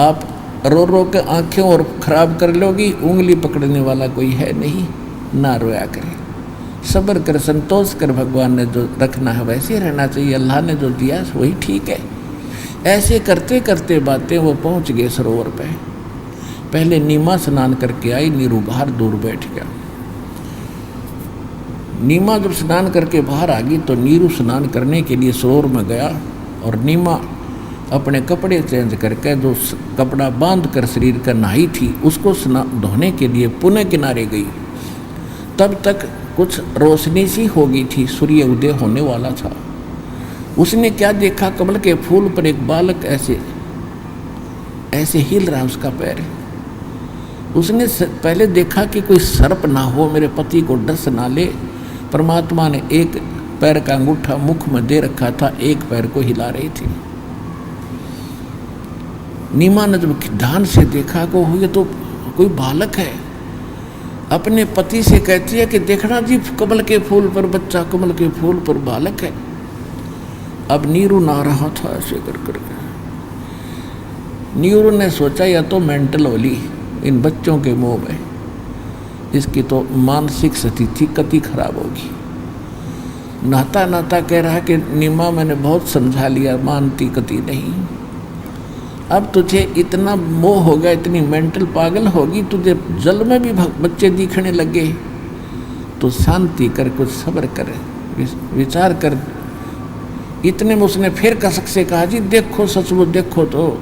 आप रो रो के आंखें और खराब कर लोगी, उंगली पकड़ने वाला कोई है नहीं, ना रोया करे, सब्र कर, संतोष कर, भगवान ने जो रखना है वैसे रहना चाहिए, अल्लाह ने जो दिया वही ठीक है। ऐसे करते करते बातें वो पहुंच गए सरोवर पे। पहले नीमा स्नान करके आई, नीरू बाहर दूर बैठ गया। नीमा जब स्नान करके बाहर आ गई तो नीरू स्नान करने के लिए सरोवर में गया और नीमा अपने कपड़े चेंज करके जो कपड़ा बांध कर शरीर का नहाई थी उसको धोने के लिए पुनः किनारे गई। तब तक कुछ रोशनी सी हो गई थी, सूर्य उदय होने वाला था। उसने क्या देखा, कमल के फूल पर एक बालक ऐसे ऐसे हिल रहा, उसका पैर। उसने पहले देखा कि कोई सर्प ना हो, मेरे पति को डस ना ले। परमात्मा ने एक पैर का अंगूठा मुख में दे रखा था, एक पैर को हिला रही थी। नीमा ने जब ध्यान से देखा को ये तो कोई बालक है, अपने पति से कहती है कि देखना जी कमल के फूल पर बच्चा, कमल के फूल पर बालक है। अब नीरू ना रहा था ऐसे कर करके। नीरू ने सोचा या तो मेंटल होली इन बच्चों के मुंह में, इसकी तो मानसिक स्थिति कति खराब होगी। नहाता नहाता कह रहा कि नीमा मैंने बहुत समझा लिया, मानती कति नहीं। अब तुझे इतना मोह हो गया, इतनी मेंटल पागल होगी, तुझे जल में भी बच्चे दिखने लगे, तो शांति कर, कुछ सब्र कर, विचार कर। इतने में उसने फिर कसक से कहा जी देखो सचमुच देखो। तो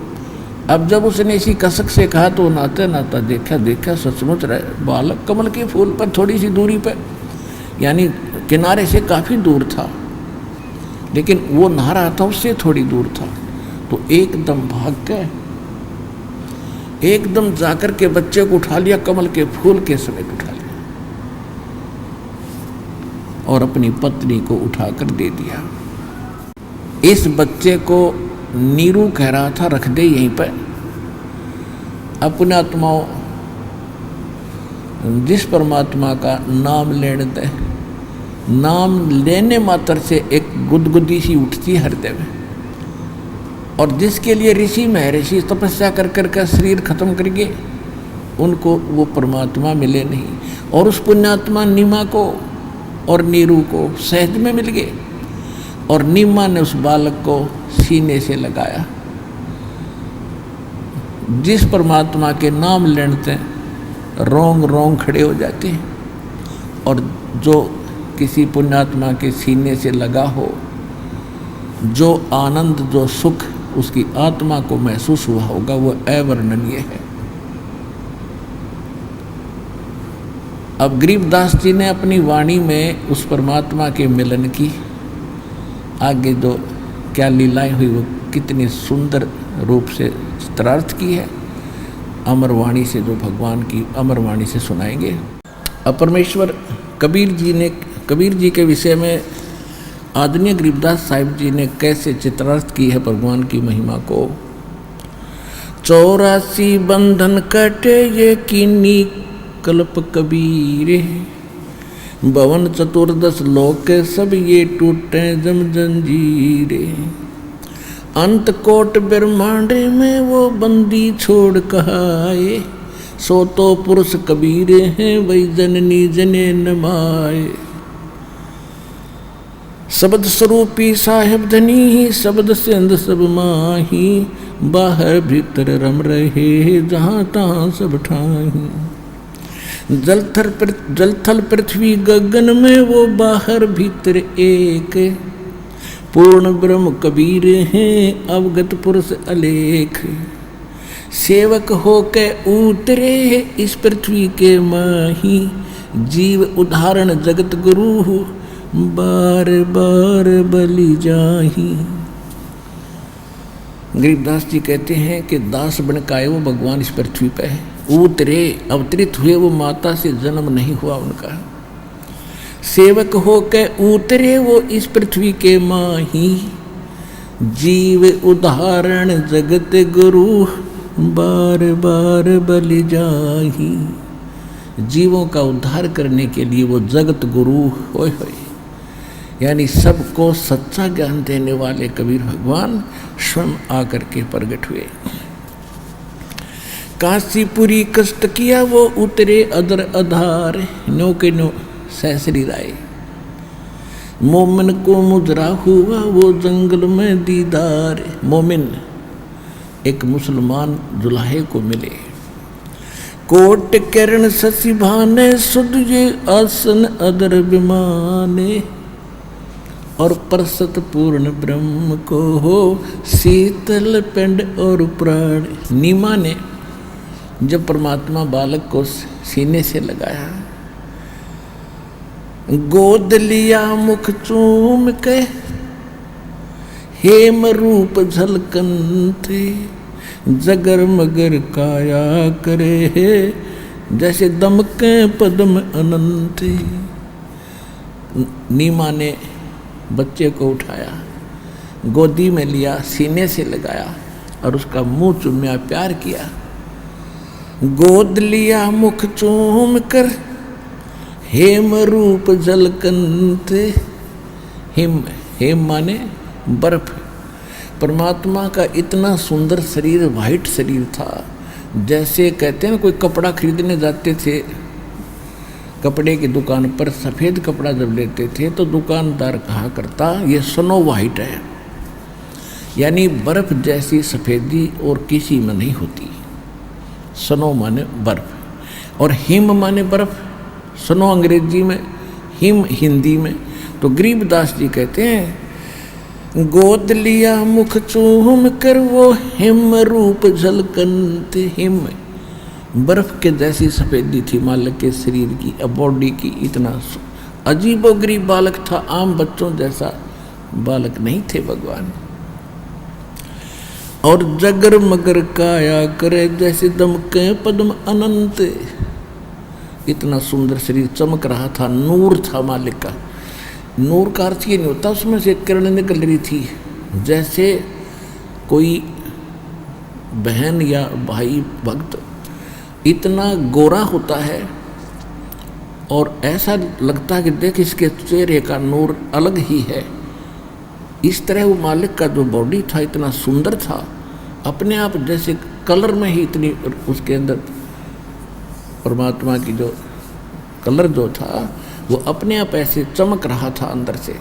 अब जब उसने इसी कसक से कहा तो नाते नाता देखा सचमुच बालक कमल के फूल पर थोड़ी सी दूरी पर, यानी किनारे से काफ़ी दूर था, लेकिन वो नहा रहा था उससे थोड़ी दूर था। तो एकदम भाग गए, एकदम जाकर के बच्चे को उठा लिया, कमल के फूल के समेत उठा लिया और अपनी पत्नी को उठाकर दे दिया। इस बच्चे को नीरू कह रहा था रख दे यहीं पर। अपने आत्माओं, जिस परमात्मा का नाम लेने दे, नाम लेने मात्र से एक गुदगुदी सी उठती हृदय में, और जिसके लिए ऋषि महर्षि तपस्या कर कर का शरीर खत्म कर गए, उनको वो परमात्मा मिले नहीं। और उस पुण्यात्मा नीमा को और नीरू को सहज में मिल गए, और नीमा ने उस बालक को सीने से लगाया। जिस परमात्मा के नाम लेते रोंग रोंग खड़े हो जाते हैं, और जो किसी पुण्यात्मा के सीने से लगा हो, जो आनंद जो सुख उसकी आत्मा को महसूस हुआ होगा वो अवर्णनीय है। अब गरीबदास जी ने अपनी वाणी में उस परमात्मा के मिलन की आगे जो क्या लीलाएं हुई वो कितनी सुंदर रूप से चित्रार्थ की है। अमरवाणी से, जो भगवान की अमरवाणी से सुनाएंगे। अब परमेश्वर कबीर जी के विषय में आदरणीय गरीबदास साहिब जी ने कैसे चित्रार्थ की है भगवान की महिमा को। 84 बंधन कटे ये कीनी कल्प कबीर, भवन 14 लोक सब ये टूटे जम जंजीरे, अंत कोट ब्रह्मांड में वो बंदी छोड़ कहाए, सो तो पुरुष कबीर हैं वही जननी जने नमाए। शब्द स्वरूपी साहेब धनी शब्द से अंध सब माही, बाहर भीतर रम रहे जहाँ तहाँ सब ठाही, जल थल पृथ्वी गगन में वो बाहर भीतर एक, पूर्ण ब्रह्म कबीर हैं अवगत पुरुष अलेख, सेवक हो के उतरे इस पृथ्वी के माही, जीव उदाहरण जगत गुरु बार बार बलि जाही। गरीबदास जी कहते हैं कि दास बन के आए वो भगवान इस पृथ्वी पे है, उतरे अवतरित हुए, वो माता से जन्म नहीं हुआ उनका, सेवक हो के उतरे वो इस पृथ्वी के माही, जीव उदाहरण जगत गुरु बार बार बलि जाही। जीवों का उद्धार करने के लिए वो जगत गुरु होय होय, यानी सबको सच्चा ज्ञान देने वाले कबीर भगवान स्वयं आकर के प्रकट हुए। काशीपुरी कष्ट किया वो उतरे अदर आधार, नो के नो सहसरी राय, मोमिन को मुजरा हुआ वो जंगल में दीदार। मोमिन एक मुसलमान दुल्हे को मिले, कोट किरण शशि भाने सुध ये आसन अदर विमाने, और परसत पूर्ण ब्रह्म को हो शीतल पिंड और प्राण। नीमा ने जब परमात्मा बालक को सीने से लगाया, गोद लिया मुख चूम के हेम रूप झलकन थे, जगर मगर काया करे जैसे दमके पद्म अनंत। नीमा ने बच्चे को उठाया, गोदी में लिया, सीने से लगाया और उसका मुंह चूम्या, प्यार किया। गोद लिया मुख चूम कर हेम रूप झलकंत। हेम माने बर्फ। परमात्मा का इतना सुंदर शरीर, वाइट शरीर था, जैसे कहते हैं ना कोई कपड़ा खरीदने जाते थे कपड़े की दुकान पर, सफ़ेद कपड़ा जब लेते थे तो दुकानदार कहा करता ये स्नो वाइट है, यानी बर्फ जैसी सफ़ेदी और किसी में नहीं होती। स्नो माने बर्फ और हिम माने बर्फ, स्नो अंग्रेजी में, हिम हिंदी में। तो गरीबदास जी कहते हैं गोद लिया मुख चूम कर वो हिम रूप झलकंत। हिम बर्फ के जैसी सफेदी थी मालिक के शरीर की, बॉडी की। इतना अजीबोगरीब बालक था, आम बच्चों जैसा बालक नहीं थे भगवान। और जगर मगर काया करे जैसे दमके पद्म अनंत। इतना सुंदर शरीर चमक रहा था, नूर था मालिक का। नूर का अर्थ ये नहीं होता उसमें से किरण निकल रही थी, जैसे कोई बहन या भाई भक्त इतना गोरा होता है और ऐसा लगता है कि देख इसके चेहरे का नूर अलग ही है। इस तरह वो मालिक का जो बॉडी था इतना सुंदर था, अपने आप जैसे कलर में ही इतनी उसके अंदर परमात्मा की जो कलर जो था वो अपने आप ऐसे चमक रहा था अंदर से।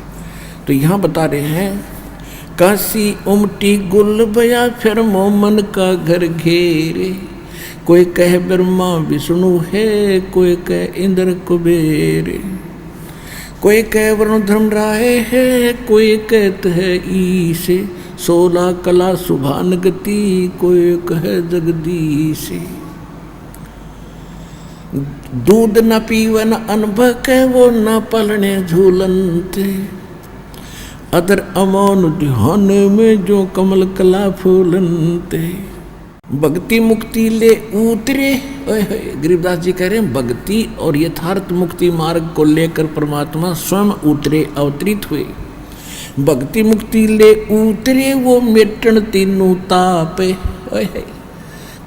तो यहाँ बता रहे हैं काशी उमटी गुल बया फिर मोमन का घर घेरे। कोई कह ब्रह्मा विष्णु है, कोई कह इंद्र कुबेर, कोई कह वरुण धर्मराय है, कोई कहत है ईसे। 16 कला सुभान गति, कोई कह जगदीश। दूध न पीवन अनुभव के वो न पलने झूलनते। अदर अमौन ध्यान में जो कमल कला फूलनते। भक्ति मुक्ति ले उतरे। गरीबदास जी कह रहे हैं भक्ति और यथार्थ मुक्ति मार्ग को लेकर परमात्मा स्वयं उतरे, अवतरित हुए। भक्ति मुक्ति ले उतरे वो मेटन तीनों ताप।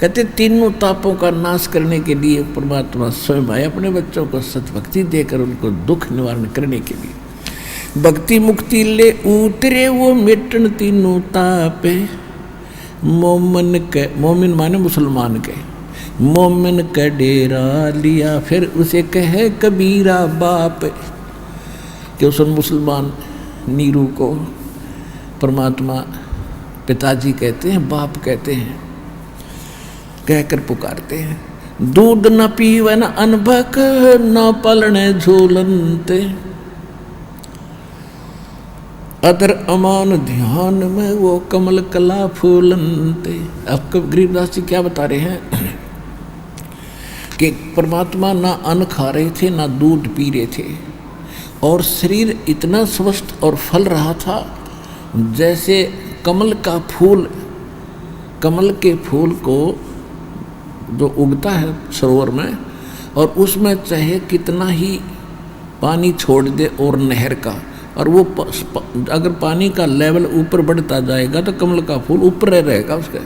कहते तीनों तापों का नाश करने के लिए परमात्मा स्वयं आए, अपने बच्चों को सतभक्ति देकर उनको दुख निवारण करने के लिए। भक्ति मुक्ति ले उतरे वो मेटन तीनों ताप। मोमिन के, मोमिन माने मुसलमान के, मोमिन का डेरा लिया फिर उसे कहे कबीरा बाप। कि उस मुसलमान नीरू को परमात्मा पिताजी कहते हैं, बाप कहते हैं, कहकर पुकारते हैं। दूध न पीवे न अनभक न पलने झूलनते, अदर अमान ध्यान में वो कमल कला फूलनते। अब गरीबदास जी क्या बता रहे हैं कि परमात्मा ना अन्न खा रहे थे ना दूध पी रहे थे, और शरीर इतना स्वस्थ और फल रहा था जैसे कमल का फूल, कमल के फूल को जो उगता है सरोवर में, और उसमें चाहे कितना ही पानी छोड़ दे और नहर का, और वो अगर पानी का लेवल ऊपर बढ़ता जाएगा तो कमल का फूल ऊपर रहेगा उसका।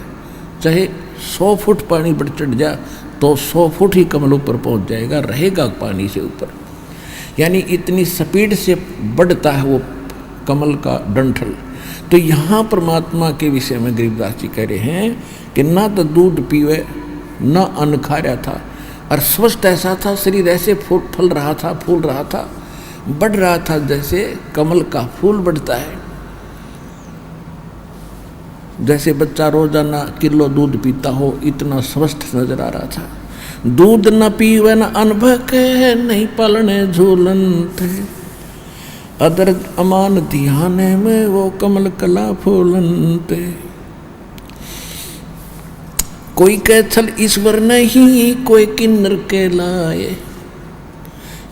चाहे 100 फुट पानी बढ़ चढ़ जाए तो 100 फुट ही कमल ऊपर पहुंच जाएगा, रहेगा पानी से ऊपर। यानी इतनी स्पीड से बढ़ता है वो कमल का डंठल। तो यहाँ परमात्मा के विषय में गरीबदास जी कह रहे हैं कि ना तो दूध पीवे न अन्न खा रहा था, और स्वस्थ ऐसा था, शरीर ऐसे फल रहा था, फूल रहा था, बढ़ रहा था जैसे कमल का फूल बढ़ता है। जैसे बच्चा रोजाना किलो दूध पीता हो, इतना स्वस्थ नजर आ रहा था। दूध न पीवे न अनभक नहीं पलने झूलन थे, अदर अमान ध्यान में वो कमल कला फूलन थे। कोई कह छल ईश्वर नहीं कोई किन्नर के लाए,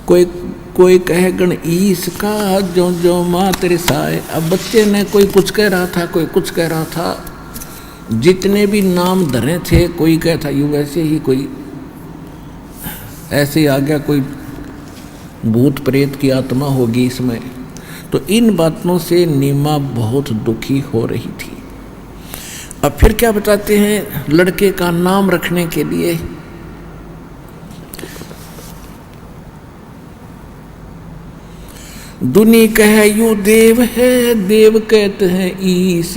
कोई कहे गण ईश का जो जो माँ तेरे साए। अब बच्चे ने कोई कुछ कह रहा था, कोई कुछ कह रहा था, जितने भी नाम धरे थे कोई कहता यूँ वैसे ही, कोई ऐसे आ गया, कोई भूत प्रेत की आत्मा होगी इसमें। तो इन बातों से नीमा बहुत दुखी हो रही थी। अब फिर क्या बताते हैं लड़के का नाम रखने के लिए। दुनी कहे यू देव है, देव कहते हैं ईश,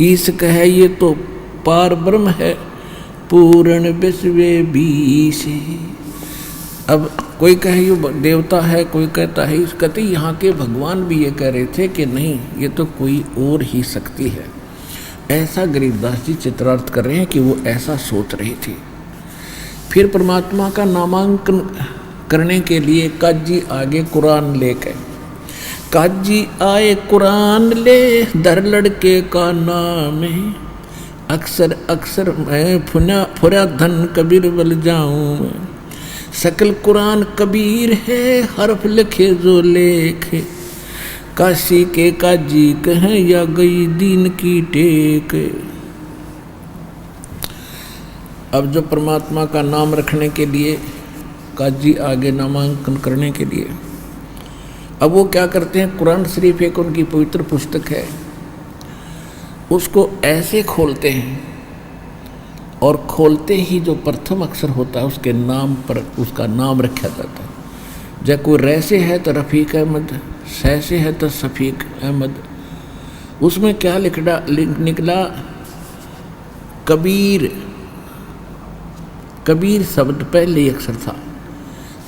ईश कहे ये तो पार ब्रह्म है, पूर्ण विश्व बीश। अब कोई कहे यू देवता है, कोई कहता है इस कहते यहाँ के भगवान भी ये कह रहे थे कि नहीं ये तो कोई और ही शक्ति है। ऐसा गरीबदास जी चित्रार्थ कर रहे हैं कि वो ऐसा सोच रही थी। फिर परमात्मा का नामांकन करने के लिए काजी आगे कुरान लेकर, काजी आए कुरान ले दर लड़के का नाम है, अक्सर अक्सर मैं फुरा धन कबीर बल जाऊं, सकल कुरान कबीर है हरफ लिखे जो लेखे, काशी के काजी कहें या गई दीन की टेक। अब जो परमात्मा का नाम रखने के लिए काजी आगे नामांकन करने के लिए, अब वो क्या करते हैं, कुरान शरीफ एक उनकी पवित्र पुस्तक है, उसको ऐसे खोलते हैं और खोलते ही जो प्रथम अक्षर होता है उसके नाम पर उसका नाम रखा जाता है। जब कोई रै से है तो रफ़ीक अहमद, सै से है तो शफीक अहमद। उसमें क्या निकला कबीर, कबीर शब्द पहले अक्षर था।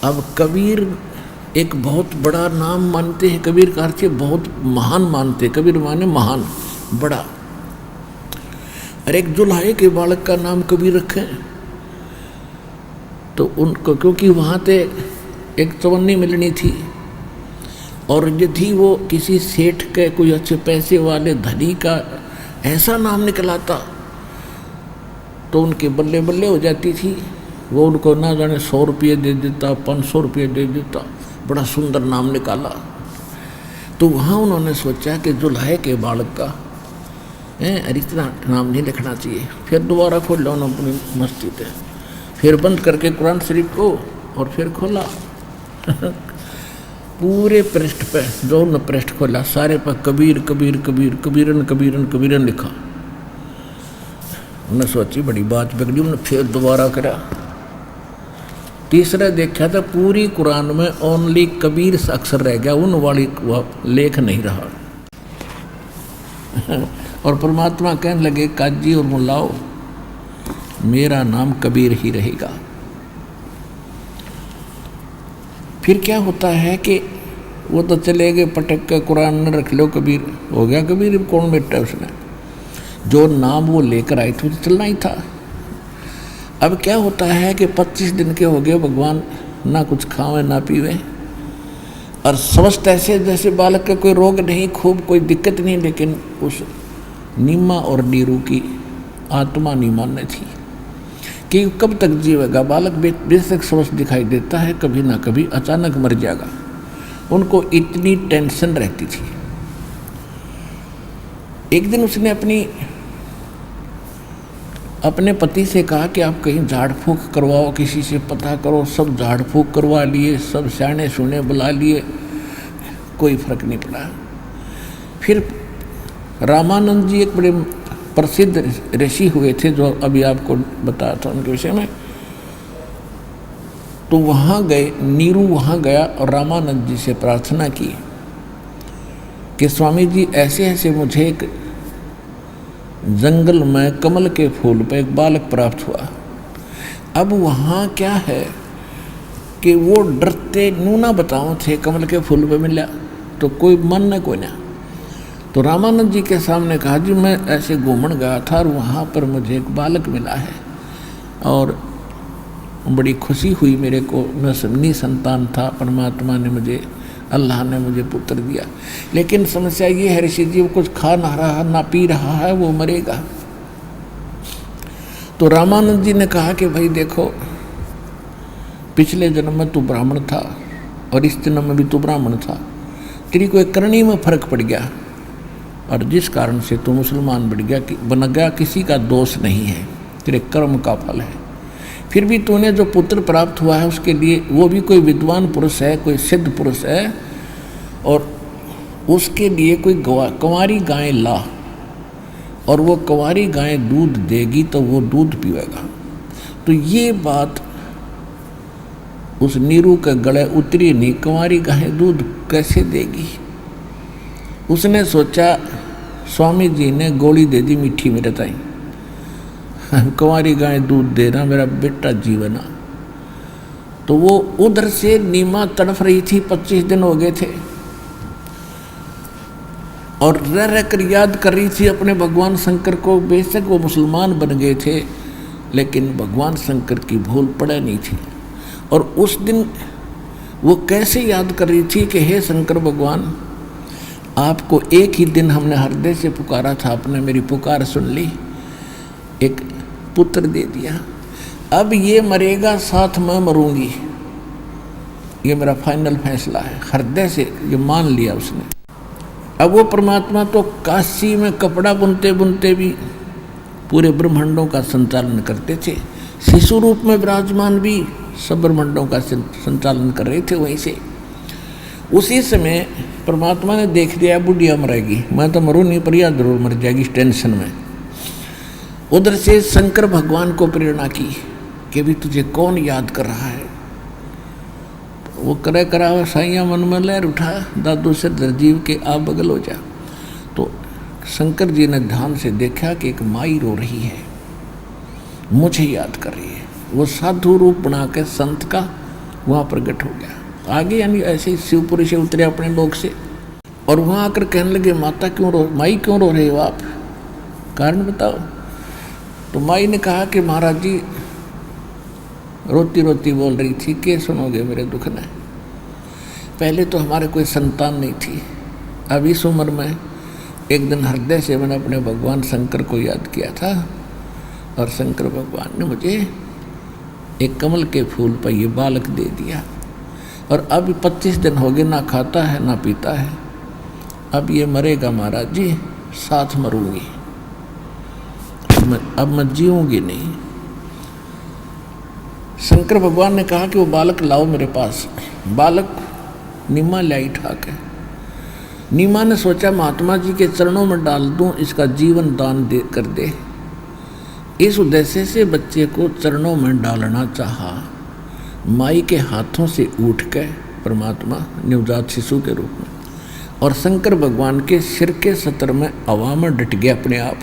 अब कबीर एक बहुत बड़ा नाम मानते हैं, कबीर का अर्थ बहुत महान मानते हैं, कबीर माने महान बड़ा। और एक जुल्हाए के बालक का नाम कबीर रखें तो उनको, क्योंकि वहाँ पे एक चवन्नी मिलनी थी, और यदि वो किसी सेठ के कोई अच्छे पैसे वाले धनी का ऐसा नाम निकलाता तो उनके बल्ले बल्ले हो जाती थी। वो उनको ना जाने 100 रुपये दे देता, 500 रुपये दे देता, बड़ा सुंदर नाम निकाला। तो वहाँ उन्होंने सोचा कि जुल्हाए के बालक का अरे इतना नाम नहीं लिखना चाहिए। फिर दोबारा खोल लो अपनी मस्ती पे, फिर बंद करके कुरान शरीफ को और फिर खोला पूरे पृष्ठ पे जो न पृष्ठ खोला सारे पर कबीर कबीर कबीर कबीरन कबीरन कबीरन लिखा। उन्हें सोची बड़ी बात बिगड़ी, उन्हें फिर दोबारा करा। तीसरा देखा था पूरी कुरान में ओनली कबीर से अक्षर रह गया, उन वाली लेख नहीं रहा। और परमात्मा कहने लगे काजी और मुल्लाओ मेरा नाम कबीर ही रहेगा। फिर क्या होता है कि वो तो चले गए पटक के कुरान में रख लो कबीर, हो गया कबीर, कौन बैठा उसने, जो नाम वो लेकर आए थे तो चलना ही था। अब क्या होता है कि 25 दिन के हो गए, भगवान ना कुछ खावे ना पीवे और स्वस्थ ऐसे जैसे बालक का कोई रोग नहीं, खूब कोई दिक्कत नहीं, लेकिन उस नीमा और नीरू की आत्मा नहीं मानने थी कि कब तक जीवेगा बालक। बेशक स्वस्थ दिखाई देता है, कभी ना कभी अचानक मर जाएगा। उनको इतनी टेंशन रहती थी। एक दिन उसने अपने पति से कहा कि आप कहीं झाड़ फूक करवाओ, किसी से पता करो। सब झाड़ फूक करवा लिए, सब सियाने सुने बुला लिए, कोई फर्क नहीं पड़ा। फिर रामानंद जी एक बड़े प्रसिद्ध ऋषि हुए थे, जो अभी आपको बताया था उनके विषय में, तो वहाँ गए, नीरू वहाँ गया और रामानंद जी से प्रार्थना की कि स्वामी जी ऐसे ऐसे मुझे एक जंगल में कमल के फूल पर एक बालक प्राप्त हुआ। अब वहाँ क्या है कि वो डरते नूना बताओ थे, कमल के फूल पे मिला तो कोई मन न कोई ना। तो रामानंद जी के सामने कहा जी मैं ऐसे घूमन गया था और वहाँ पर मुझे एक बालक मिला है और बड़ी खुशी हुई मेरे को। मैं निसंतान था, परमात्मा ने मुझे, अल्लाह ने मुझे पुत्र दिया। लेकिन समस्या ये है ऋषि जी, वो कुछ खा ना रहा ना पी रहा है, वो मरेगा। तो रामानंद जी ने कहा कि भाई देखो, पिछले जन्म में तू ब्राह्मण था और इस जन्म में भी तू ब्राह्मण था, तेरी कोई करनी में फर्क पड़ गया और जिस कारण से तू मुसलमान बन गया, किसी का दोष नहीं है, तेरे कर्म का फल है। फिर भी तूने जो पुत्र प्राप्त हुआ है उसके लिए वो भी कोई विद्वान पुरुष है, कोई सिद्ध पुरुष है, और उसके लिए कोई कंवारी गाय ला और वो कंवारी गाय दूध देगी तो वो दूध पीएगा। तो ये बात उस नीरू के गले उतरी नहीं, कंवारी गाय दूध कैसे देगी। उसने सोचा स्वामी जी ने गोली दे दी मीठी मेरे ताई, कंवारी गाय दूध देना मेरा बेटा जीवना। तो वो उधर से नीमा तड़फ रही थी, 25 दिन हो गए थे और रह रह कर याद कर रही थी अपने भगवान शंकर को। बेशक वो मुसलमान बन गए थे लेकिन भगवान शंकर की भूल पड़े नहीं थी। और उस दिन वो कैसे याद कर रही थी कि हे शंकर भगवान, आपको एक ही दिन हमने हृदय से पुकारा था, आपने मेरी पुकार सुन ली, एक पुत्र दे दिया। अब ये मरेगा साथ मैं मरूंगी, ये मेरा फाइनल फैसला है। हृदय से ये मान लिया उसने। अब वो परमात्मा तो काशी में कपड़ा बुनते बुनते भी पूरे ब्रह्मांडों का संचालन करते थे, शिशु रूप में विराजमान भी सब ब्रह्मांडों का संचालन कर रहे थे। वहीं से उसी समय परमात्मा ने देख लिया बुढ़िया मरेगी, मैं तो मरूँ नहीं पर यह जरूर मर जाएगी इस टेंशन में। उधर से शंकर भगवान को प्रेरणा की कि भी तुझे कौन याद कर रहा है। वो करे करा साइया मन में लहर उठा, दादू से दरजीव के आप बगल हो जा। तो शंकर जी ने ध्यान से देखा कि एक माई रो रही है, मुझे याद कर रही है। वो साधु रूप बना के संत का वहाँ प्रकट हो गया। आगे यानी ऐसे ही शिवपुरी से उतरे अपने लोग से और वहाँ आकर कहने लगे माता क्यों रो, माई क्यों रो रहे हो आप, कारण बताओ। तो माई ने कहा कि महाराज जी रोती रोती बोल रही थी कि सुनोगे मेरे दुख ने, पहले तो हमारे कोई संतान नहीं थी, अब इस उम्र में एक दिन हृदय से मैंने अपने भगवान शंकर को याद किया था और शंकर भगवान ने मुझे एक कमल के फूल पर ये बालक दे दिया और अब 25 दिन हो गए, ना खाता है ना पीता है। अब ये मरेगा महाराज जी, साथ मरूंगी। अब मैं जीऊंगी नहीं। शंकर भगवान ने कहा कि वो बालक लाओ मेरे पास। बालक नीमा लाई ठाक है। नीमा ने सोचा महात्मा जी के चरणों में डाल दूं, इसका जीवन दान दे कर दे। इस उद्देश्य से बच्चे को चरणों में डालना चाहा। माई के हाथों से उठ के परमात्मा नवजात शिशु के रूप में और शंकर भगवान के सिर के सतर में हवा में डट गया अपने आप।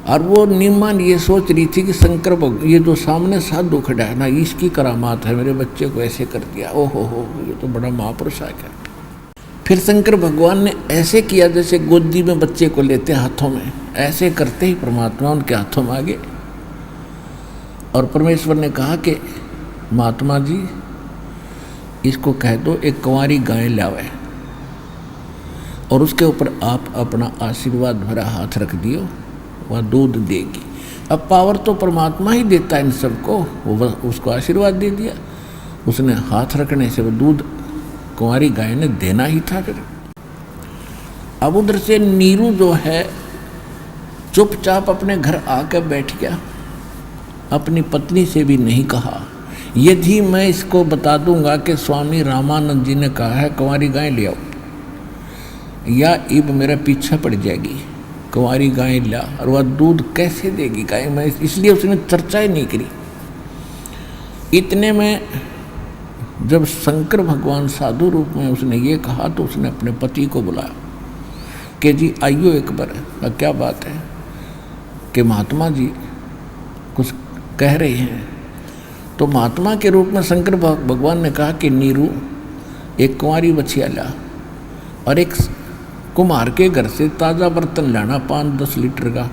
और वो नीमा ये सोच रही थी कि शंकर ये जो सामने साधु खड़ा है ना, इसकी करामात है, मेरे बच्चे को ऐसे कर दिया, ओहो हो, ये तो बड़ा महापुरुष है क्या। फिर शंकर भगवान ने ऐसे किया जैसे गोदी में बच्चे को लेते हाथों में, ऐसे करते ही परमात्मा उनके हाथों में आ गए। और परमेश्वर ने कहा कि महात्मा जी इसको कह दो एक कुंवारी गाय लावे और उसके ऊपर आप अपना आशीर्वाद भरा हाथ रख दियो, वह दूध देगी। अब पावर तो परमात्मा ही देता है इन सबको, वो उसको आशीर्वाद दे दिया। उसने हाथ रखने से वो दूध कुंवारी गाय ने देना ही था। फिर अब उधर से नीरू जो है चुपचाप अपने घर आकर बैठ गया, अपनी पत्नी से भी नहीं कहा। यदि मैं इसको बता दूंगा कि स्वामी रामानंद जी ने कहा है कुंवारी गाय ले आओ, या इब मेरा पीछा पड़ जाएगी, कुंवारी गाय ला, और वह दूध कैसे देगी गाय, मैं इसलिए उसने चर्चा ही नहीं करी। इतने में जब शंकर भगवान साधु रूप में उसने ये कहा तो उसने अपने पति को बुलाया कि जी आइयो एक बार, क्या बात है कि महात्मा जी कुछ कह रहे हैं। तो महात्मा के रूप में शंकर भगवान ने कहा कि नीरू एक कुंवारी बछिया ला और एक कुम्हार के घर से ताज़ा बर्तन लाना, 5-10 लीटर का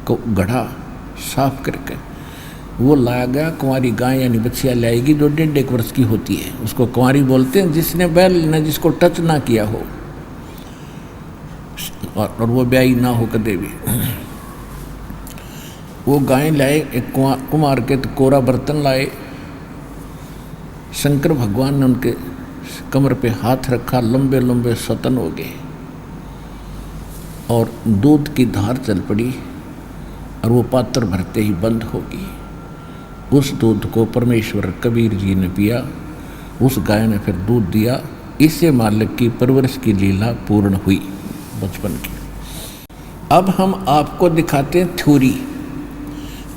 गढ़ा साफ करके वो लाया गया। कुंवारी गाय यानी बछिया लाएगी जो 1.5 वर्ष की होती है, उसको कुंवारी बोलते हैं, जिसने बैल न जिसको टच ना किया हो और वो ब्याही ना हो कदे भी। वो गाय लाए, एक कुम्हार के तो कोरा बर्तन लाए। शंकर भगवान ने उनके कमर पे हाथ रखा, लंबे लंबे सतन हो गए और दूध की धार चल पड़ी और वो पात्र भरते ही बंद हो गई। उस दूध को परमेश्वर कबीर जी ने पिया, उस गाय ने फिर दूध दिया। इससे मालिक की परवरिश की लीला पूर्ण हुई बचपन की। अब हम आपको दिखाते हैं थ्योरी।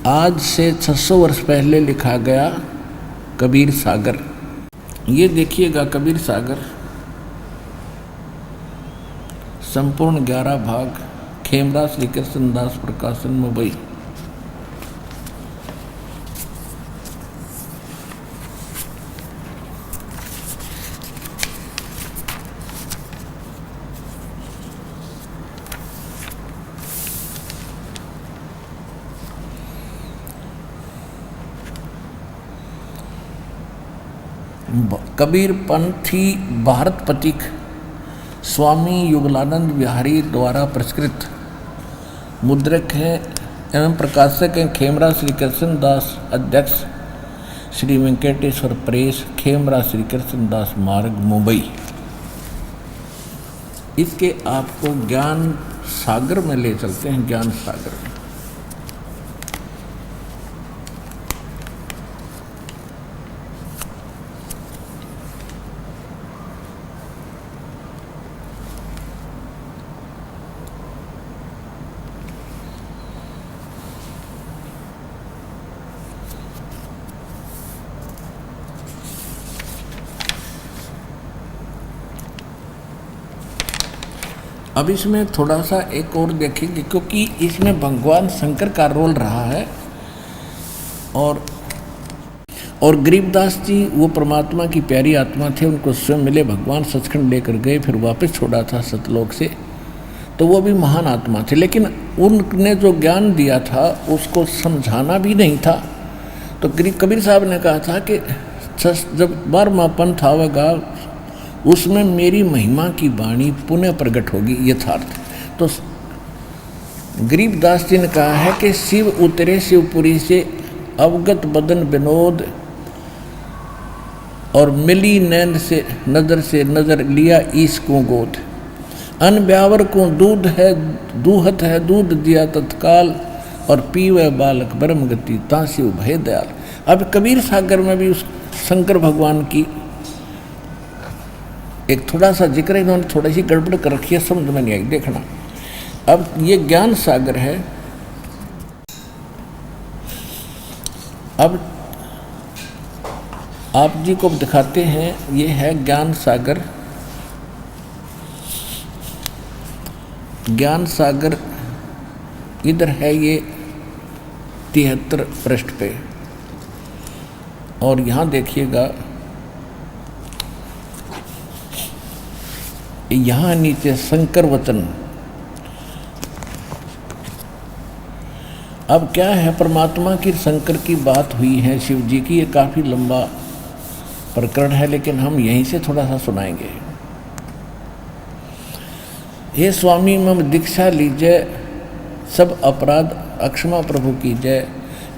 आज से 600 वर्ष पहले लिखा गया कबीर सागर। ये देखिएगा कबीर सागर, संपूर्ण 11 भाग, खेमरा श्री कृष्ण दास प्रकाशन, मुंबई। कबीर पंथी भारत पथिक स्वामी युगलानंद बिहारी द्वारा प्रस्कृत मुद्रक हैं एवं प्रकाशक हैं खेमरा श्री कृष्ण दास, अध्यक्ष श्री वेंकटेश्वर प्रेस, खेमरा श्री कृष्ण दास मार्ग, मुंबई। इसके आपको ज्ञान सागर में ले चलते हैं, ज्ञान सागर में। अब इसमें थोड़ा सा एक और देखेंगे क्योंकि इसमें भगवान शंकर का रोल रहा है। और गरीबदास जी वो परमात्मा की प्यारी आत्मा थे, उनको स्वयं मिले भगवान, सचखंड लेकर गए, फिर वापस छोड़ा था सतलोक से, तो वो भी महान आत्मा थे। लेकिन उनने जो ज्ञान दिया था उसको समझाना भी नहीं था। तो कबीर साहब ने कहा था कि जब 12वां पंथ आवेगा उसमें मेरी महिमा की वाणी पुनः प्रकट होगी, यथार्थ। तो गरीबदास जी ने कहा है कि शिव उतरे शिवपुरी से, अवगत बदन विनोद, और मिली नैन से नज़र लिया ईश को गोद। अन ब्यावर को दूध है दूहत है दूध दिया तत्काल, और पीवे बालक ब्रह्म गति तांसिव भय दयाल। अब कबीर सागर में भी उस शंकर भगवान की एक थोड़ा सा जिक्र इन्होंने थोड़ी सी गड़बड़ कर रखी है, समझ में नहीं आई, देखना। अब ये ज्ञान सागर है। अब आप जी को दिखाते हैं, ये है ज्ञान सागर। ज्ञान सागर इधर है ये 73 पृष्ठ पे, और यहाँ देखिएगा यहाँ नीचे शंकर वचन। अब क्या है, परमात्मा की शंकर की बात हुई है, शिव जी की, ये काफ़ी लंबा प्रकरण है, लेकिन हम यहीं से थोड़ा सा सुनाएंगे। हे स्वामी मम दीक्षा लीजिए, सब अपराध अक्षमा प्रभु कीजिए।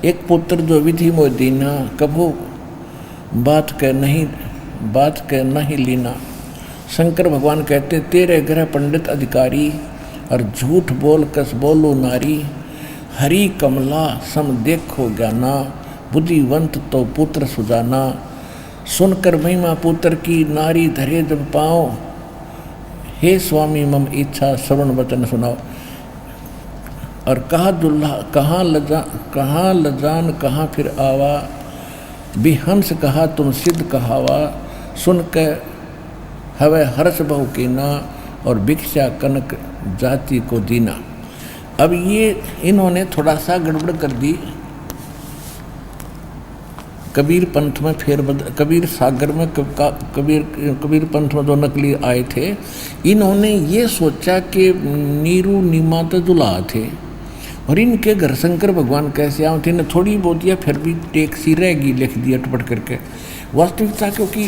एक पुत्र जो विधि मोह दीना, कभू बात कह नहीं लीना। शंकर भगवान कहते, तेरे ग्रह पंडित अधिकारी, और झूठ बोल कस बोलो नारी। हरि कमला सम देखो ज्ञाना, बुद्धिवंत तो पुत्र सुजाना। सुनकर महिमा पुत्र की, नारी धरे जब पाओ। हे स्वामी मम इच्छा श्रवण वचन सुनाओ। और कहा दुल्हा कहाँ लजान कहाँ फिर आवा। बिहंस कहा तुम सिद्ध कहावा। सुन के हवे हर्ष बहु कीना, और भिक्षा कनक जाति को दीना। अब ये इन्होंने थोड़ा सा गड़बड़ कर दी कबीर पंथ में, कबीर सागर में कबीर पंथ में जो नकली आए थे, इन्होंने ये सोचा कि नीरू नीमा तो दुल्हा थे, और इनके घर शंकर भगवान कैसे आए थे। इन्हें थोड़ी बहुत या फिर भी टेक सी रहेगी लिख दिया टपट करके। वास्तविकता क्योंकि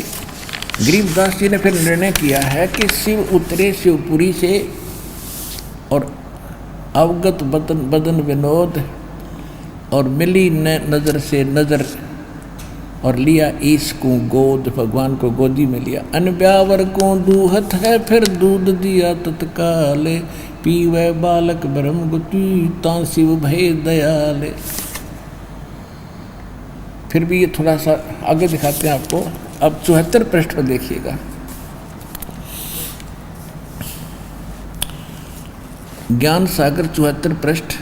गरीबदास जी ने फिर निर्णय किया है कि शिव उतरे शिवपुरी से, और अवगत बदन विनोद, और मिली नज़र से नज़र, और लिया ईश को गोद, भगवान को गोदी में लिया। अनब्यावर को दूहत है फिर दूध दिया तत्काले। पीवे बालक ब्रह्म गति तांसिव भय दयाले। फिर भी ये थोड़ा सा आगे दिखाते हैं आपको। अब 74 पृष्ठ पर देखिएगा। ज्ञान सागर 74 पृष्ठ।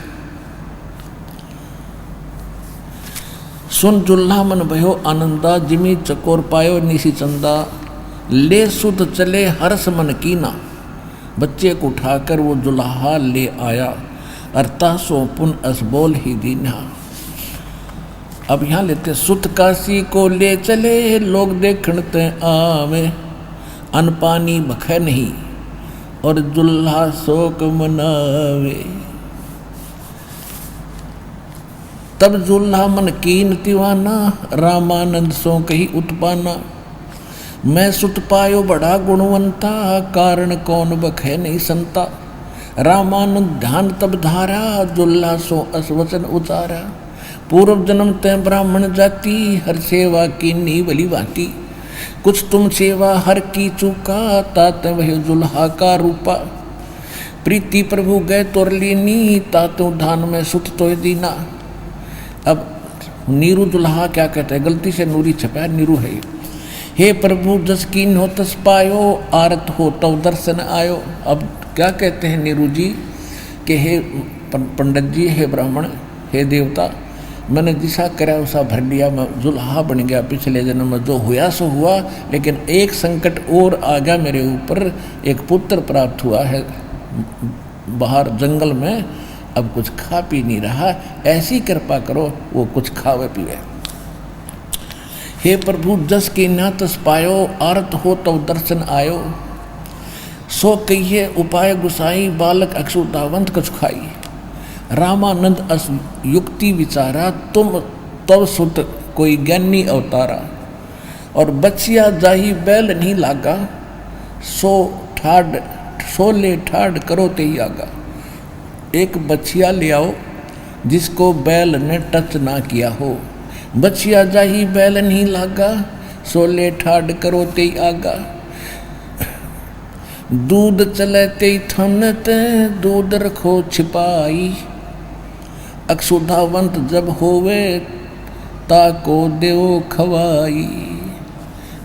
सुन जुल्हा मन भयो आनंदा, जिमी चकोर पायो निशी चंदा। ले सुध चले हर्ष मन कीना, बच्चे को उठाकर वो जुल्हा ले आया। अरता सो पुन असबोल ही दीना। अब यहाँ लेते, सुत काशी को ले चले, लोग देखण ते आवे। अनपानी बखे नहीं, और जुल्हा शोक मनावे। तब जुल्हा मन कीन दीवाना, रामानंद सो कही उत्पाना। मैं सुत पायो बड़ा गुणवंता, कारण कौन बखे नहीं संता। रामानंद ध्यान तब धारा, जुल्हा सो असवचन उतारा। पूर्व जन्म तय ब्राह्मण जाति, हर सेवा की नी बली भांति। कुछ तुम सेवा हर की चूका, तात वह जुल्हा का रूपा। प्रीति प्रभु गए तोर लीनी, तातु धान में सुत तो दीना। अब नीरू दुल्हा क्या कहते हैं, गलती से नूरी छपा, नीरू है। हे प्रभु जस कीन हो तस पायो, आरत हो तब दर्शन आयो। अब क्या कहते हैं नीरू जी कि हे पंडित जी, हे ब्राह्मण, हे देवता, मैंने जिसा करा उसा भर लिया। मैं जुल्हा बन गया पिछले जन्म में, जो हुआ सो हुआ। लेकिन एक संकट और आ गया मेरे ऊपर, एक पुत्र प्राप्त हुआ है बाहर जंगल में, अब कुछ खा पी नहीं रहा। ऐसी कृपा करो वो कुछ खावे पीवे। हे प्रभु जस की ना तस पायो, आरत हो तो दर्शन आयो। सो कहिए उपाय गुसाई, बालक अक्षुतावंत कछु खाई। रामानंद अस युक्ति विचारा, तुम तब सुत कोई ज्ञानी अवतारा। और बचिया जाही बैल नहीं लागा, सो ले ठाड़ करो ते ही आगा। एक बछिया ले आओ जिसको बैल ने टच ना किया हो। बछिया जाही बैल नहीं लागा, सो ले ठाड़ करो ते ही आगा। दूध चलते थमते दूध रखो छिपाई, अक्षुधावंत जब होवे ताको देव खवाई।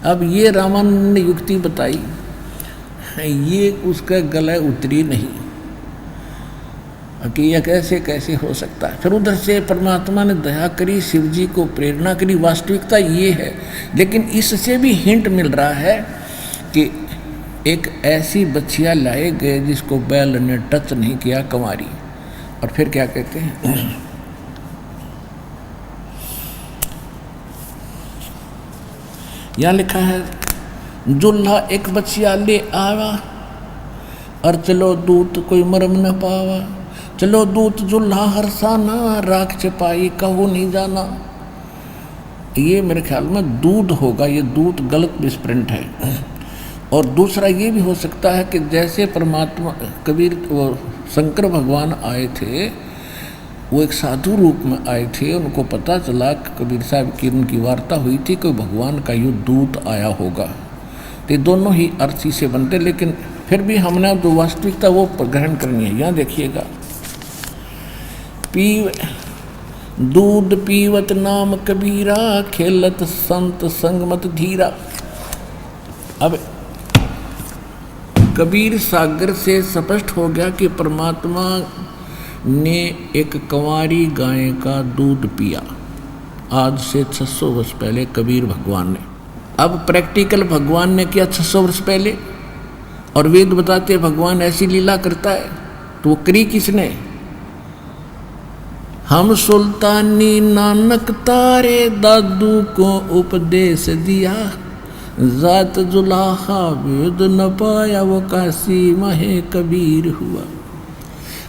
अब ये रामानंद ने युक्ति बताई, ये उसका गला उतरी नहीं कि यह कैसे कैसे हो सकता है। फिर उधर से परमात्मा ने दया करी, शिव जी को प्रेरणा करी। वास्तविकता ये है, लेकिन इससे भी हिंट मिल रहा है कि एक ऐसी बच्चिया लाए गए जिसको बैल ने टच नहीं किया, कंवारी। और फिर क्या कहते हैं, यहाँ लिखा है, जुल्हा एक बच्चिया ले आवा, और चलो दूत कोई मरम न पावा। चलो दूत जुल्हा हरसाना, राख छिपाई कहो नहीं जाना। ये मेरे ख्याल में दूध होगा, ये दूध गलत मिसप्रिंट है। और दूसरा ये भी हो सकता है कि जैसे परमात्मा कबीर वो शंकर भगवान आए थे, वो एक साधु रूप में आए थे, उनको पता चला कि कबीर साहब की उनकी वार्ता हुई थी कि भगवान का ये दूत आया होगा। तो दोनों ही अर्थ से बनते, लेकिन फिर भी हमने जो वास्तविकता वो ग्रहण करनी है। यहाँ देखिएगा, पीव दूध पीवत नाम कबीरा, खेलत संत संगमत धीरा। अब कबीर सागर से स्पष्ट हो गया कि परमात्मा ने एक कंवारी गाय का दूध पिया, आज से 600 वर्ष पहले कबीर भगवान ने। अब प्रैक्टिकल भगवान ने किया 600 वर्ष पहले, और वेद बताते भगवान ऐसी लीला करता है, तो वो करी किसने? हम सुल्तानी नानक तारे दादू को उपदेश दिया, जात जुलाहा वेद न पाया वो काशी महे कबीर हुआ।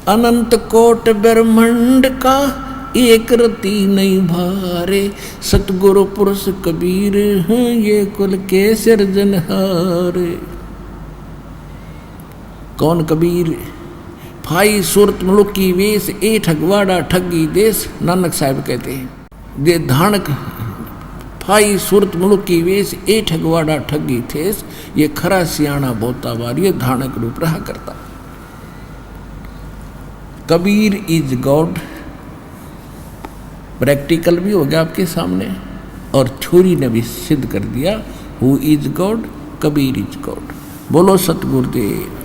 अनंत कोट ब्रह्मांड का एक रति नहीं भारे, सतगुरु पुरुष कबीर हैं ये कुल के सिरजनहारे। कौन कबीर? भाई सूरत मुल्क की वेश, ए ठगवाड़ा ठगी देश, नानक साहब कहते हैं। ये धानक भाई सूरत मुल्क की वेश, ए ठगवाड़ा ठगी थेस, ये खरा सियाणा बोतावार, ये धानक रूप रहा करता। कबीर इज गॉड, प्रैक्टिकल भी हो गया आपके सामने, और थ्योरी ने भी सिद्ध कर दिया, who is God, Kabir is God. बोलो सतगुरुदेव।